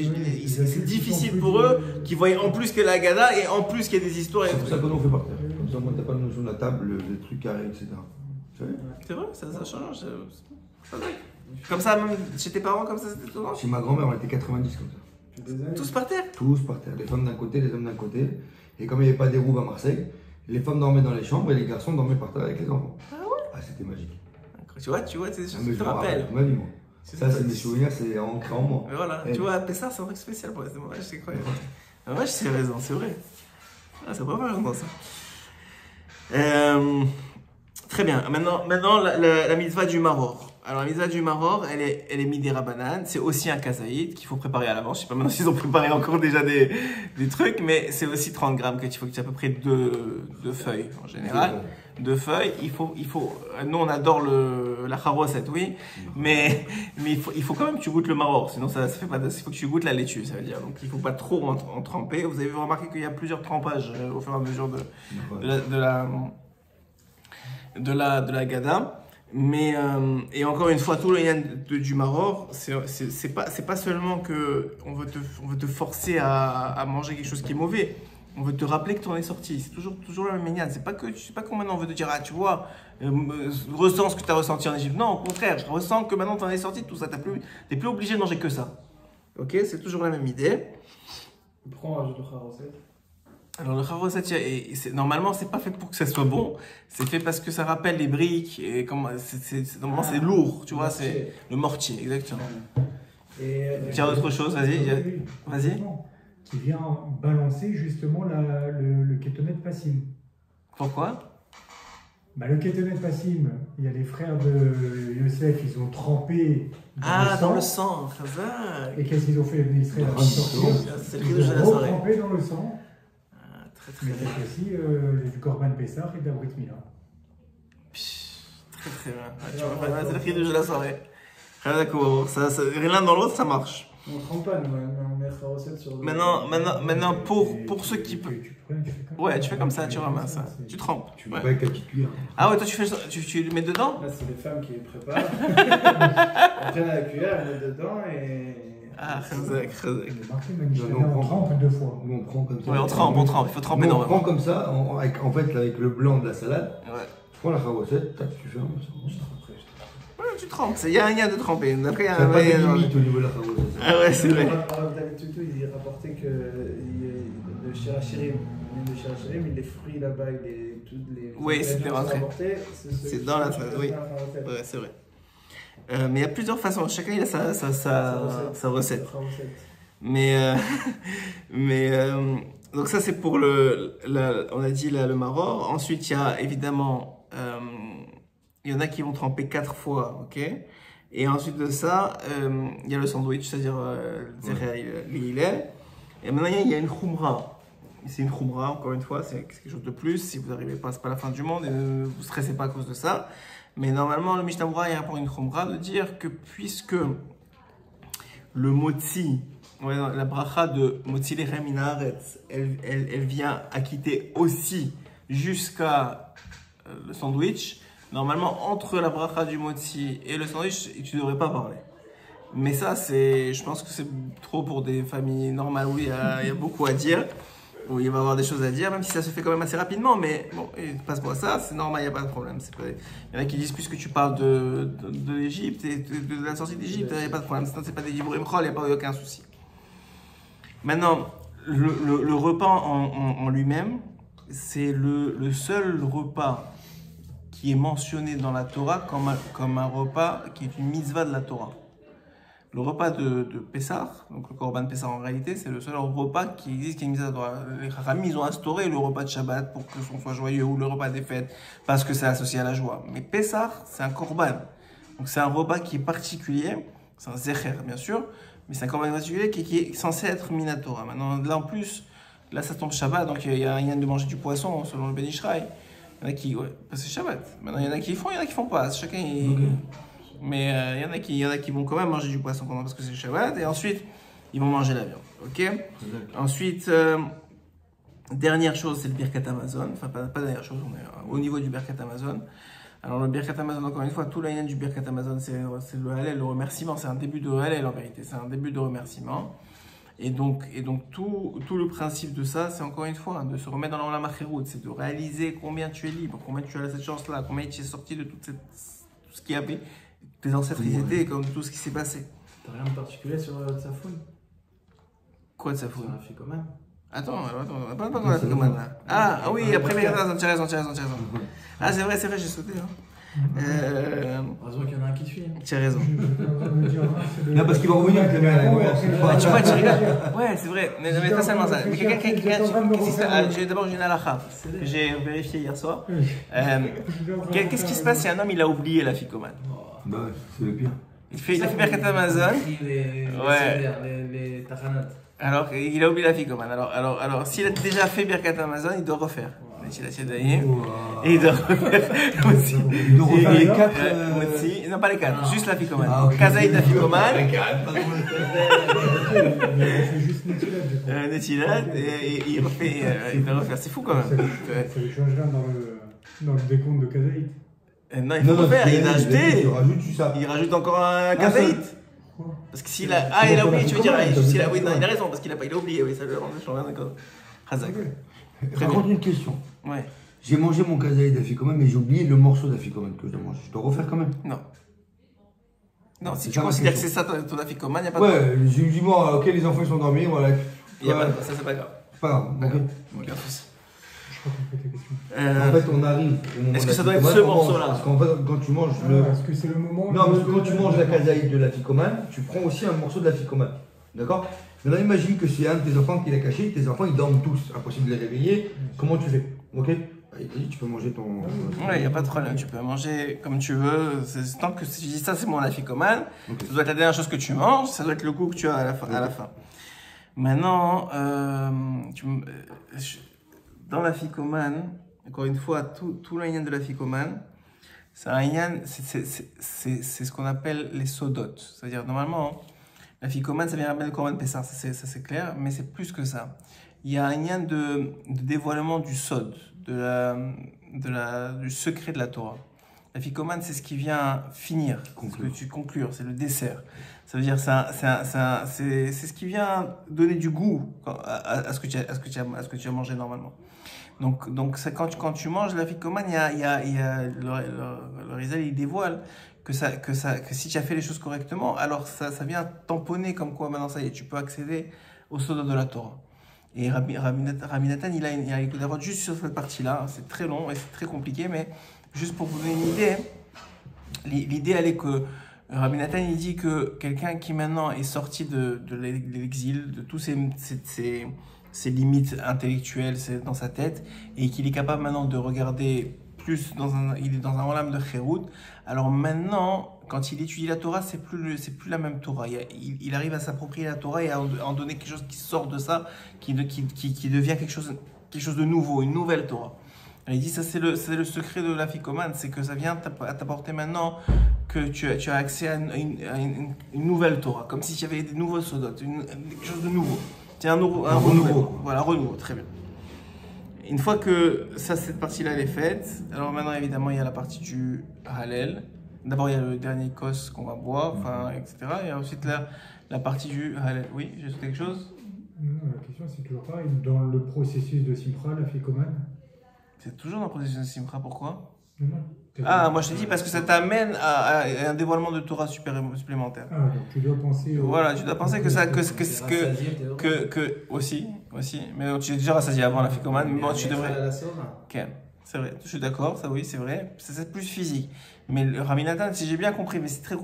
difficile pour eux qui voient en plus que la Haggadah et en plus qu'il y a des histoires.
C'est pour ça qu'on fait par terre. Comme ça, moi, t'as pas de notion de la table, les trucs carrés, etc.
C'est vrai, ça change. C'est vrai. Comme ça, même chez tes parents, comme ça, c'était tout.
Chez ma grand-mère, on était 90 comme ça.
Tous par terre?
Tous par terre. Les femmes d'un côté, les hommes d'un côté. Et comme il n'y avait pas des roues à Marseille, les femmes dormaient dans les chambres et les garçons dormaient par terre avec les enfants.
Ah ouais?
Ah, c'était magique.
Tu vois, c'est des choses que je te
rappelle. Ça, c'est mes souvenirs, c'est ancré en moi.
Mais voilà, tu vois, Pessah, c'est un truc spécial pour les moi, c'est incroyable. Moi, je sais raison, c'est vrai. Ah, c'est pas mal, j'entends ça. Très bien. Maintenant la mitzvah du maror. Alors, la mitzvah du maror, elle est midera banane. C'est aussi un kazaïd qu'il faut préparer à l'avance. Je sais pas maintenant s'ils ont préparé encore déjà des trucs, mais c'est aussi 30 grammes que tu as à peu près deux feuilles en général. 2 feuilles. Il faut. Nous, on adore la charoset, oui, mais il faut quand même que tu goûtes le maror. Sinon, ça fait pas. Il faut que tu goûtes la laitue, ça veut dire. Donc, il faut pas trop en tremper. Vous avez remarqué qu'il y a plusieurs trempages au fur et à mesure de la Gada. Mais et encore une fois, tout le lien du maror, c'est pas seulement que on veut te forcer à manger quelque chose qui est mauvais. On veut te rappeler que tu en es sorti. C'est toujours la même manière. C'est pas qu'on maintenant on veut te dire, ah tu vois, ressens ce que tu as ressenti en Égypte. Non, au contraire, je ressens que maintenant tu en es sorti de tout ça. T'es plus obligé de manger que ça. Ok, c'est toujours la même idée.
Pourquoi on rajoute le charoset?
Alors le charoset, normalement c'est pas fait pour que ça soit bon, c'est fait parce que ça rappelle les briques et normalement c'est lourd, tu vois, c'est le mortier, exactement. Tu as autre chose, vas-y.
Qui vient balancer justement le kétonet passim.
Pourquoi?
Le kétonet passim, il y a les frères de Yosef, ils ont trempé
dans le sang, Chazak.
Et qu'est-ce qu'ils ont fait? Israël a
c'est le de la soirée.
Trempé dans le sang.
Très bien.
Mais aussi du Korban Pessah et de la Brit Mila.
Très bien. C'est le cri de la soirée. D'accord, l'un dans l'autre, ça marche.
On ne trempe pas, nous, on met la recette sur le...
Maintenant pour ceux qui peuvent... Ouais, tu fais comme ça, tu ramasses ça. Tu trempes.
Tu mets pas avec la petite cuillère.
Ah ouais, toi tu le mets dedans?
Là, c'est les femmes qui les préparent. Elles prennent la cuillère, elles mettent dedans et...
Ah, Chazak.
On trempe 2 fois.
On prend comme ça.
Ouais, on trempe, il faut tremper normalement.
On prend comme ça, en fait, avec le blanc de la salade.
Ouais.
Tu prends la charoset, tu fais un
Ouais, tu trempes, il y a un lien de tremper. Après, il y a
pas de limite au niveau de la charoset.
Ah ouais, c'est vrai.
David Tutu, il rapportait que le shirachirim, les fruits là-bas,
oui, c'était rentré. C'est dans la salade, oui. Ouais, c'est vrai. Mais il y a plusieurs façons, chacun il a sa recette. Mais donc ça c'est pour on a dit le maror. Ensuite il y a évidemment, il y en a qui vont tremper 4 fois, ok. Et ensuite de ça, il y a le sandwich, c'est-à-dire l'ilel. Et maintenant il y a une khumra. C'est une khumra, encore une fois, c'est quelque chose de plus. Si vous n'arrivez pas, c'est pas la fin du monde et ne vous stressez pas à cause de ça. Mais normalement, le Mishnah Berurah, il y a pour une khumra de dire que puisque le motzi, la bracha de motzi lechem min haaretz, elle vient acquitter aussi jusqu'à le sandwich, normalement, entre la bracha du motzi et le sandwich, tu ne devrais pas parler. Mais ça, je pense que c'est trop pour des familles normales où il y a beaucoup à dire. Où il va y avoir des choses à dire, même si ça se fait quand même assez rapidement, mais bon, passe-moi ça, c'est normal, il n'y a pas de problème. Il y en a qui disent, puisque tu parles de l'Égypte et de la sortie d'Égypte, il n'y a pas de problème. Sinon, ce n'est pas des livres Imchol, il n'y a pas aucun souci. Maintenant, le repas en lui-même, c'est le seul repas qui est mentionné dans la Torah comme un repas qui est une mitzvah de la Torah. Le repas de Pessah, donc le Korban Pessah en réalité, c'est le seul repas qui existe qui est une mitzvah de la Torah. Les Chachamim, ils ont instauré le repas de Shabbat pour que son soit joyeux, ou le repas des fêtes, parce que c'est associé à la joie. Mais Pessah, c'est un Korban. Donc c'est un repas qui est particulier, c'est un Zecher bien sûr, mais c'est un Korban particulier qui est censé être Minatora. Maintenant, là en plus, là ça tombe Shabbat, donc il y a rien de manger du poisson selon le Ben Ishraï. Il y en a qui, ouais, c'est Shabbat. Maintenant, il y en a qui font, il y en a qui font pas. Chacun, mais il y en a qui vont quand même manger du poisson pendant parce que c'est Shabbat, et ensuite ils vont manger la viande. Ok. Ensuite, dernière chose, c'est le Birkat Hamazon. Enfin, pas dernière chose, on est au niveau du Birkat Hamazon. Alors le Birkat Hamazon, encore une fois, tout l'ayant du Birkat Hamazon, c'est le Hallel, le remerciement. C'est un début de Hallel en vérité. C'est un début de remerciement. Et donc tout le principe de ça, c'est encore une fois de se remettre dans l'Olam HaCherout, c'est de réaliser combien tu es libre, combien tu as cette chance-là, combien tu es sorti de tout ce qui avait. Tes ancêtres, ils étaient comme tout ce qui s'est passé.
T'as rien de particulier sur Tsafoun?
Quoi de Tsafoun?
C'est un Afikoman.
Attends, on n'a pas de Afikoman là. Ah oui, après, mais attends, tu as raison. Ah, c'est vrai, j'ai sauté.
Heureusement qu'il y en a un qui te suit.
Tu as raison.
Non, parce qu'il va revenir avec les mains.
Tu vois, tu rigoles. Ouais, c'est vrai, mais pas seulement ça. Mais d'abord, j'ai une halakha que j'ai vérifié hier soir. Qu'est-ce qui se passe si un homme il a oublié la Afikoman?
Bah ouais, c'est le pire.
Il a fait Birkat Hamazon.
Les Tachanot.
Alors, il a oublié la Afikoman. Alors, s'il a déjà fait Birkat Hamazon, il doit refaire. Et il doit refaire aussi.
Il doit refaire les 4
non, pas les 4, juste la Afikoman.
Ah, ok.
Kazaïd Afikoman.
Il fait juste Netilat.
Et il refait. Il doit refaire. C'est fou quand même.
Ça ne change rien dans le décompte de Kazaïd.
Non, il faut refaire. Il a ajouté.
ça.
Il rajoute encore un Kazaïd. Parce que s'il a. Ah, il a oublié, tu veux dire. Oui, non, il a raison, parce qu'il a oublié. Oui, ça le rend d'accord. Razak.
Par contre, une question.
Ouais.
J'ai mangé mon kazaï d'afikoman, mais j'ai oublié le morceau d'afikoman que je dois manger. Je dois refaire quand même?
Non. Non, si tu considères que c'est ça ton afikoman, il n'y a pas de
ouais, je me dis, bon, ok, les enfants ils sont dormis, voilà.
Y a pas de... Ça, c'est pas grave.
Pas grave, ok.
Aucun souci.
Je crois qu'on fait ta question.
En fait, on arrive.
Est-ce que ça doit être ce morceau-là?
Parce qu'en fait, quand tu manges
Est-ce que c'est le moment?
Non, parce que quand tu manges la kazaï de l'afikoman, tu prends aussi un morceau de l'afikoman. D'accord? Maintenant, imagine que c'est un de tes enfants qui l'a caché, tes enfants ils dorment tous, impossible de les réveiller. Comment tu fais? Ok? Tu peux manger ton.
Ouais, il n'y a pas de problème, tu peux manger comme tu veux. Tant que si tu dis ça, c'est mon afikoman, okay. Ça doit être la dernière chose que tu manges, ça doit être le goût que tu as à la fin. Maintenant, dans l'afikoman, encore une fois, tout l'ayyan de l'afikoman, c'est un ayyan, c'est ce qu'on appelle les sodot. C'est-à-dire, normalement, l'afikoman, ça vient rappeler le Korban Pessah, ça c'est clair, mais c'est plus que ça. Il y a un lien de dévoilement du sod, du secret de la Torah. L'afikoman, c'est ce qui vient finir, conclure, c'est le dessert. Ça veut dire c'est ce qui vient donner du goût à ce que tu as mangé normalement. Donc quand tu manges l'afikoman, le Rizal il dévoile que si tu as fait les choses correctement, alors ça vient tamponner comme quoi maintenant ça y est, tu peux accéder au sod de la Torah. Et Rabbi Nathan, il a une écoute juste sur cette partie-là. C'est très long et c'est très compliqué, mais juste pour vous donner une idée, l'idée elle est que Rabbi Nathan il dit que quelqu'un qui maintenant est sorti de l'exil, de tous ses limites intellectuelles dans sa tête, et qu'il est capable maintenant de regarder plus il est dans un olam de Chérout. Alors maintenant, quand il étudie la Torah, c'est plus la même Torah. Il arrive à s'approprier la Torah et à en donner quelque chose qui sort de ça, qui devient quelque chose de nouveau, une nouvelle Torah. Il dit ça c'est le secret de l'afikoman, c'est que ça vient t'apporter maintenant que tu as accès à une nouvelle Torah, comme si tu avais des nouveaux sodot, quelque chose de nouveau. Un renouveau. Voilà, renouveau, très bien. Une fois que cette partie-là elle est faite, alors maintenant évidemment il y a la partie du Hallel. D'abord il y a le dernier kos qu'on va boire, etc. Et ensuite la partie du Hallel. Oui, j'ai quelque chose?
Non, la question c'est toujours pareil. Dans le processus de Simcha, l'afikoman.
C'est toujours dans le processus de Simcha, pourquoi?
Non.
Moi je te dis parce que ça t'amène à un dévoilement de Torah supplémentaire.
Donc tu dois penser.
Voilà, tu dois penser que aussi. Aussi. Mais tu es déjà rassasié avant la ficomane. Mais bon, tu devrais.
La Sora.
Ok. C'est vrai, je suis d'accord, ça oui, c'est vrai. C'est plus physique. Mais le Rabbi Nathan, si j'ai bien compris, mais c'est très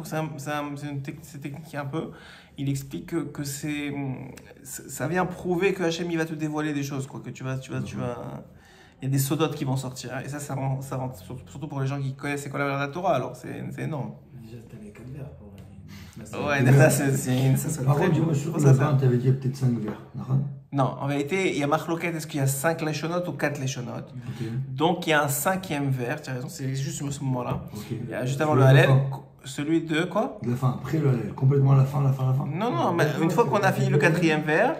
c'est technique un peu, il explique que ça vient prouver que Hachem il va te dévoiler des choses, quoi, que tu vas, il y a des sodotes qui vont sortir. Et ça rend, surtout pour les gens qui connaissent c'est quoi la valeur de la Torah, alors c'est énorme.
Déjà, t'as les 4 verres pour
Ouais, ça c'est
Par contre, dis-moi, sur le vin, tu avais dit peut-être 5 verres.
Non, en vérité, il y a marloquette, est-ce qu'il y a 5 léchonotes ou 4 léchonotes? Donc il y a un 5e verre, tu as raison, c'est juste ce moment-là. Il y a juste avant le halel, celui de quoi?
De la fin, après le halel, complètement à la fin.
Non, mais une fois qu'on a fini le 4e verre,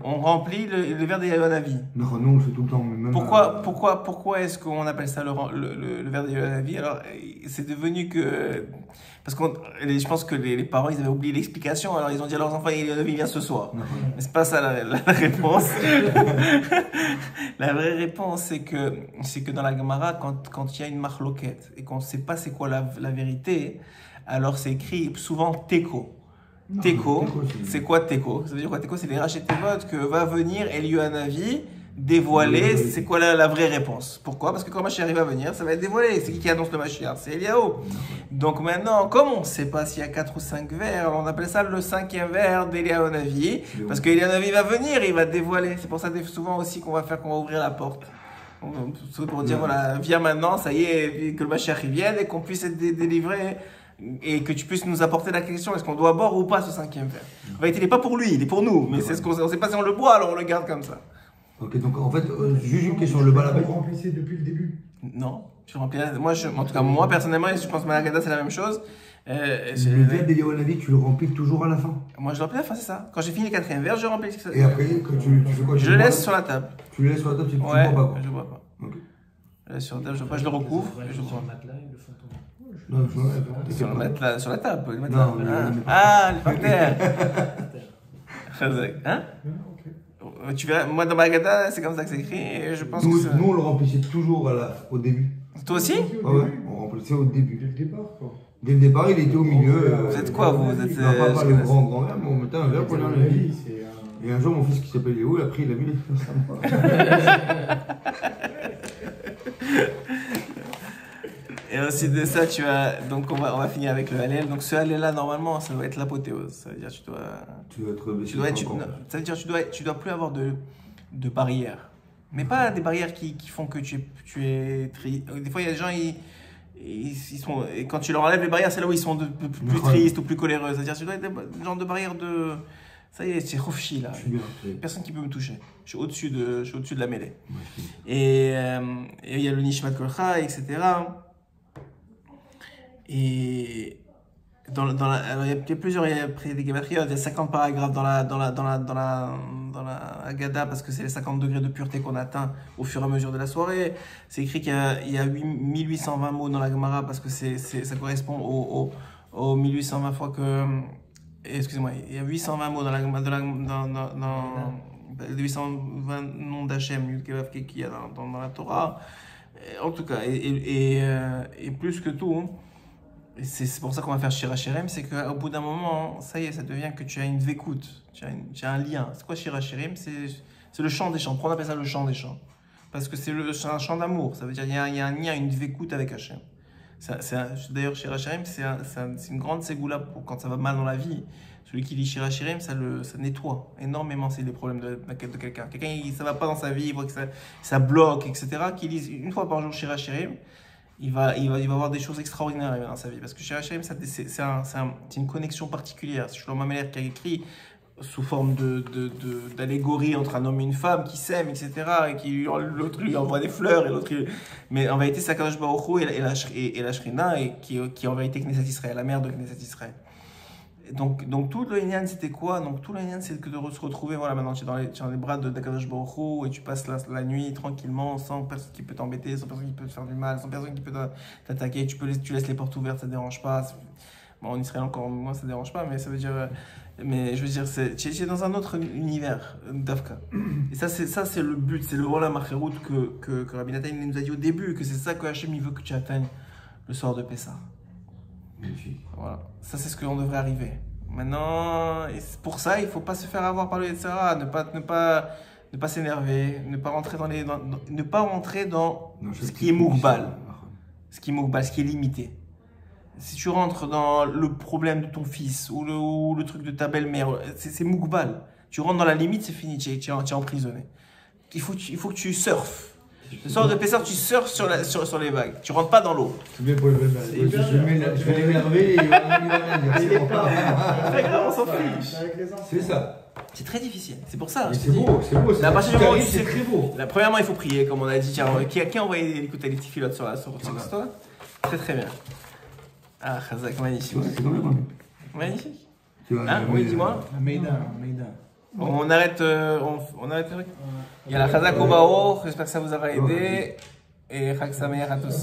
on remplit le verre des Yahanavi.
Non, nous on le fait tout le temps. Mais même
pourquoi est-ce qu'on appelle ça le verre des Yahanavi? Alors, c'est devenu que... Parce que je pense que les parents, ils avaient oublié l'explication, alors ils ont dit à leurs enfants, il vient ce soir. Mais c'est pas ça la réponse. La vraie réponse, c'est que dans la Gemara, quand il y a une marloquette et qu'on ne sait pas c'est quoi la vérité, alors c'est écrit souvent Teko. Teko, c'est quoi Teko? Ça veut dire quoi Teko? C'est les rachetevot que va venir Eliyahu Hanavi dévoiler c'est quoi la vraie réponse. Pourquoi? Parce que quand Mashiach va venir, ça va être dévoilé. C'est qui annonce le Mashiach? C'est Eliyahu. Donc maintenant, comme on ne sait pas s'il y a 4 ou 5 vers, alors on appelle ça le 5e vers d'Eliyahu Hanavi. Parce que Eliyahu Hanavi va venir, il va dévoiler. C'est pour ça souvent aussi qu'on va ouvrir la porte. C'est pour dire, voilà, viens maintenant, ça y est, que le Mashiach vienne et qu'on puisse être délivré. Et que tu puisses nous apporter la question, est-ce qu'on doit boire ou pas ce 5e verre? En fait, il n'est pas pour lui, il est pour nous. Mais c'est ce qu'on ne sait pas si on le boit, alors on le garde comme ça.
Ok, donc en fait, juste une question, le balabé.
Vous remplissez depuis le début?
Non, tu remplis. En tout cas, moi personnellement, je pense que Malagada c'est la même chose.
Le verre d'Eliyahu Hanavi, tu le remplis toujours à la fin?
Moi je le remplis à la fin, c'est ça. Quand j'ai fini le 4e verre, je remplis.
Et après, que tu fais quoi?
Je le laisse sur la table.
Tu le laisses sur la table, tu ne bois pas quoi?
Je ne bois pas.
Ok.
Je laisse sur la table, je le recouvre et je bois.
Sur le matelas, ils le font tomber.
Non,
Sur le matelas, sur la table.
Non,
le parterre. Hein? Tu verras, moi dans Malagada, c'est comme ça que c'est écrit et je pense que
nous on le remplissait toujours au début.
Toi aussi?
Ouais, on remplissait au début.
Dès le départ, quoi.
Dès le départ, il était au milieu.
Vous êtes quoi, vous? Vous êtes
pas le grand verre, mais on mettait un verre pour lui en
La
vie.
vie,
Et un jour, mon fils qui s'appelle Léo, il a pris, il a vu les
Et aussi de ça, donc on va finir avec le halel. Donc ce halel là, normalement, ça doit être l'apothéose. Ça veut dire
Tu dois être
ça veut dire tu dois plus avoir de barrières. Mais pas des barrières qui font que tu es triste. Des fois, il y a des gens, ils sont, et quand tu leur enlèves les barrières, c'est là où ils sont plus tristes ou plus coléreux. C'est-à-dire tu dois être des genre de barrière de... Ça y est, c'est Khofshi là. Personne qui peut me toucher. Je suis au-dessus de la mêlée. Et il y a le Nishmat Kolcha, etc. Et alors il y a plusieurs, il y a des gématriotes, il y a 50 paragraphes dans la Haggadah parce que c'est les 50 degrés de pureté qu'on atteint au fur et à mesure de la soirée. C'est écrit qu'il y a 1820 mots dans la Gemara parce que ça correspond aux 1820 fois que... Excusez-moi, il y a 820 mots dans 820 noms d'Hachem qu'il y a dans la Torah. En tout cas, et plus que tout... C'est pour ça qu'on va faire Shira Shirim, c'est qu'au bout d'un moment, ça y est, ça devient que tu as une vécoute, tu as un lien. C'est quoi Shira Shirim? C'est le chant des chants. Pourquoi on appelle ça le chant des chants? Parce que c'est un chant d'amour, ça veut dire qu'il y a un lien, une vécoute avec Hachem. D'ailleurs, Shira Shirim, c'est une grande ségoula pour quand ça va mal dans la vie. Celui qui lit Shira Shirim, ça nettoie énormément les problèmes de quelqu'un. Quelqu'un, ça va pas dans sa vie, il voit que ça bloque, etc. Qui lise une fois par jour Shira Shirim, il va avoir des choses extraordinaires dans sa vie. Parce que Shira Shirim, c'est une connexion particulière. C'est Shlomo Ameler qui a écrit sous forme d'allégorie entre un homme et une femme qui s'aiment, etc. Et l'autre lui envoie des fleurs. Mais en vérité, c'est Akadosh Baruch Hu et la Shrina, qui en vérité Knesset Israël, la mère de Knesset Israël. Donc tout le Inyan, c'était quoi? Donc tout le Inyan, c'est que de se retrouver, voilà, maintenant tu es dans les bras d'Akadosh Baruch Hu et tu passes la nuit tranquillement, sans personne qui peut t'embêter, sans personne qui peut te faire du mal, sans personne qui peut t'attaquer. Tu laisses les portes ouvertes, ça ne dérange pas. Bon, en Israël encore moins, ça ne dérange pas, mais ça veut dire... Mais je veux dire, tu es dans un autre univers, d'Afka. Et ça, c'est le but, c'est le rôle à Macherout que Rabbi Nathan nous a dit au début, que c'est ça que Hachem il veut que tu atteignes le soir de Pessah. Voilà, ça c'est ce qu'on devrait arriver. Maintenant, pour ça, il ne faut pas se faire avoir par le Yetzirah, ne ne pas s'énerver, ne pas rentrer ne pas rentrer dans
Non,
ce qui est mourbal, ce qui est limité. Si tu rentres dans le problème de ton fils ou le truc de ta belle-mère, c'est mourbal. Tu rentres dans la limite, c'est fini, tu es emprisonné. Il faut que tu surfes. Le soir de Pessah, tu surfes sur les vagues. Tu rentres pas dans l'eau.
C'est bien pour le belle-mère. Je vais l'énerver et il va rien dire.
Il est pas.
Très grave, on s'en fiche.
Avec les enfants.
C'est ça.
C'est très difficile. C'est pour ça.
Mais
je te
c'est
dis.
beau, c'est beau.
La partie du moment où tu
c'est
sais-
très beau.
Premièrement, il faut prier, comme on a dit. Tiens, qui a envoyé écouter les petites filottes sur toi? Très très bien. Ah, Khazak, magnifique.
Ouais, c'est quand même.
Magnifique.
Tu vois,
Hein, oui, dis-moi.
Meida.
On arrête le truc. Il y a la Khazak au Bao. J'espère que ça vous aura aidé. Et Chag Sameach à tous.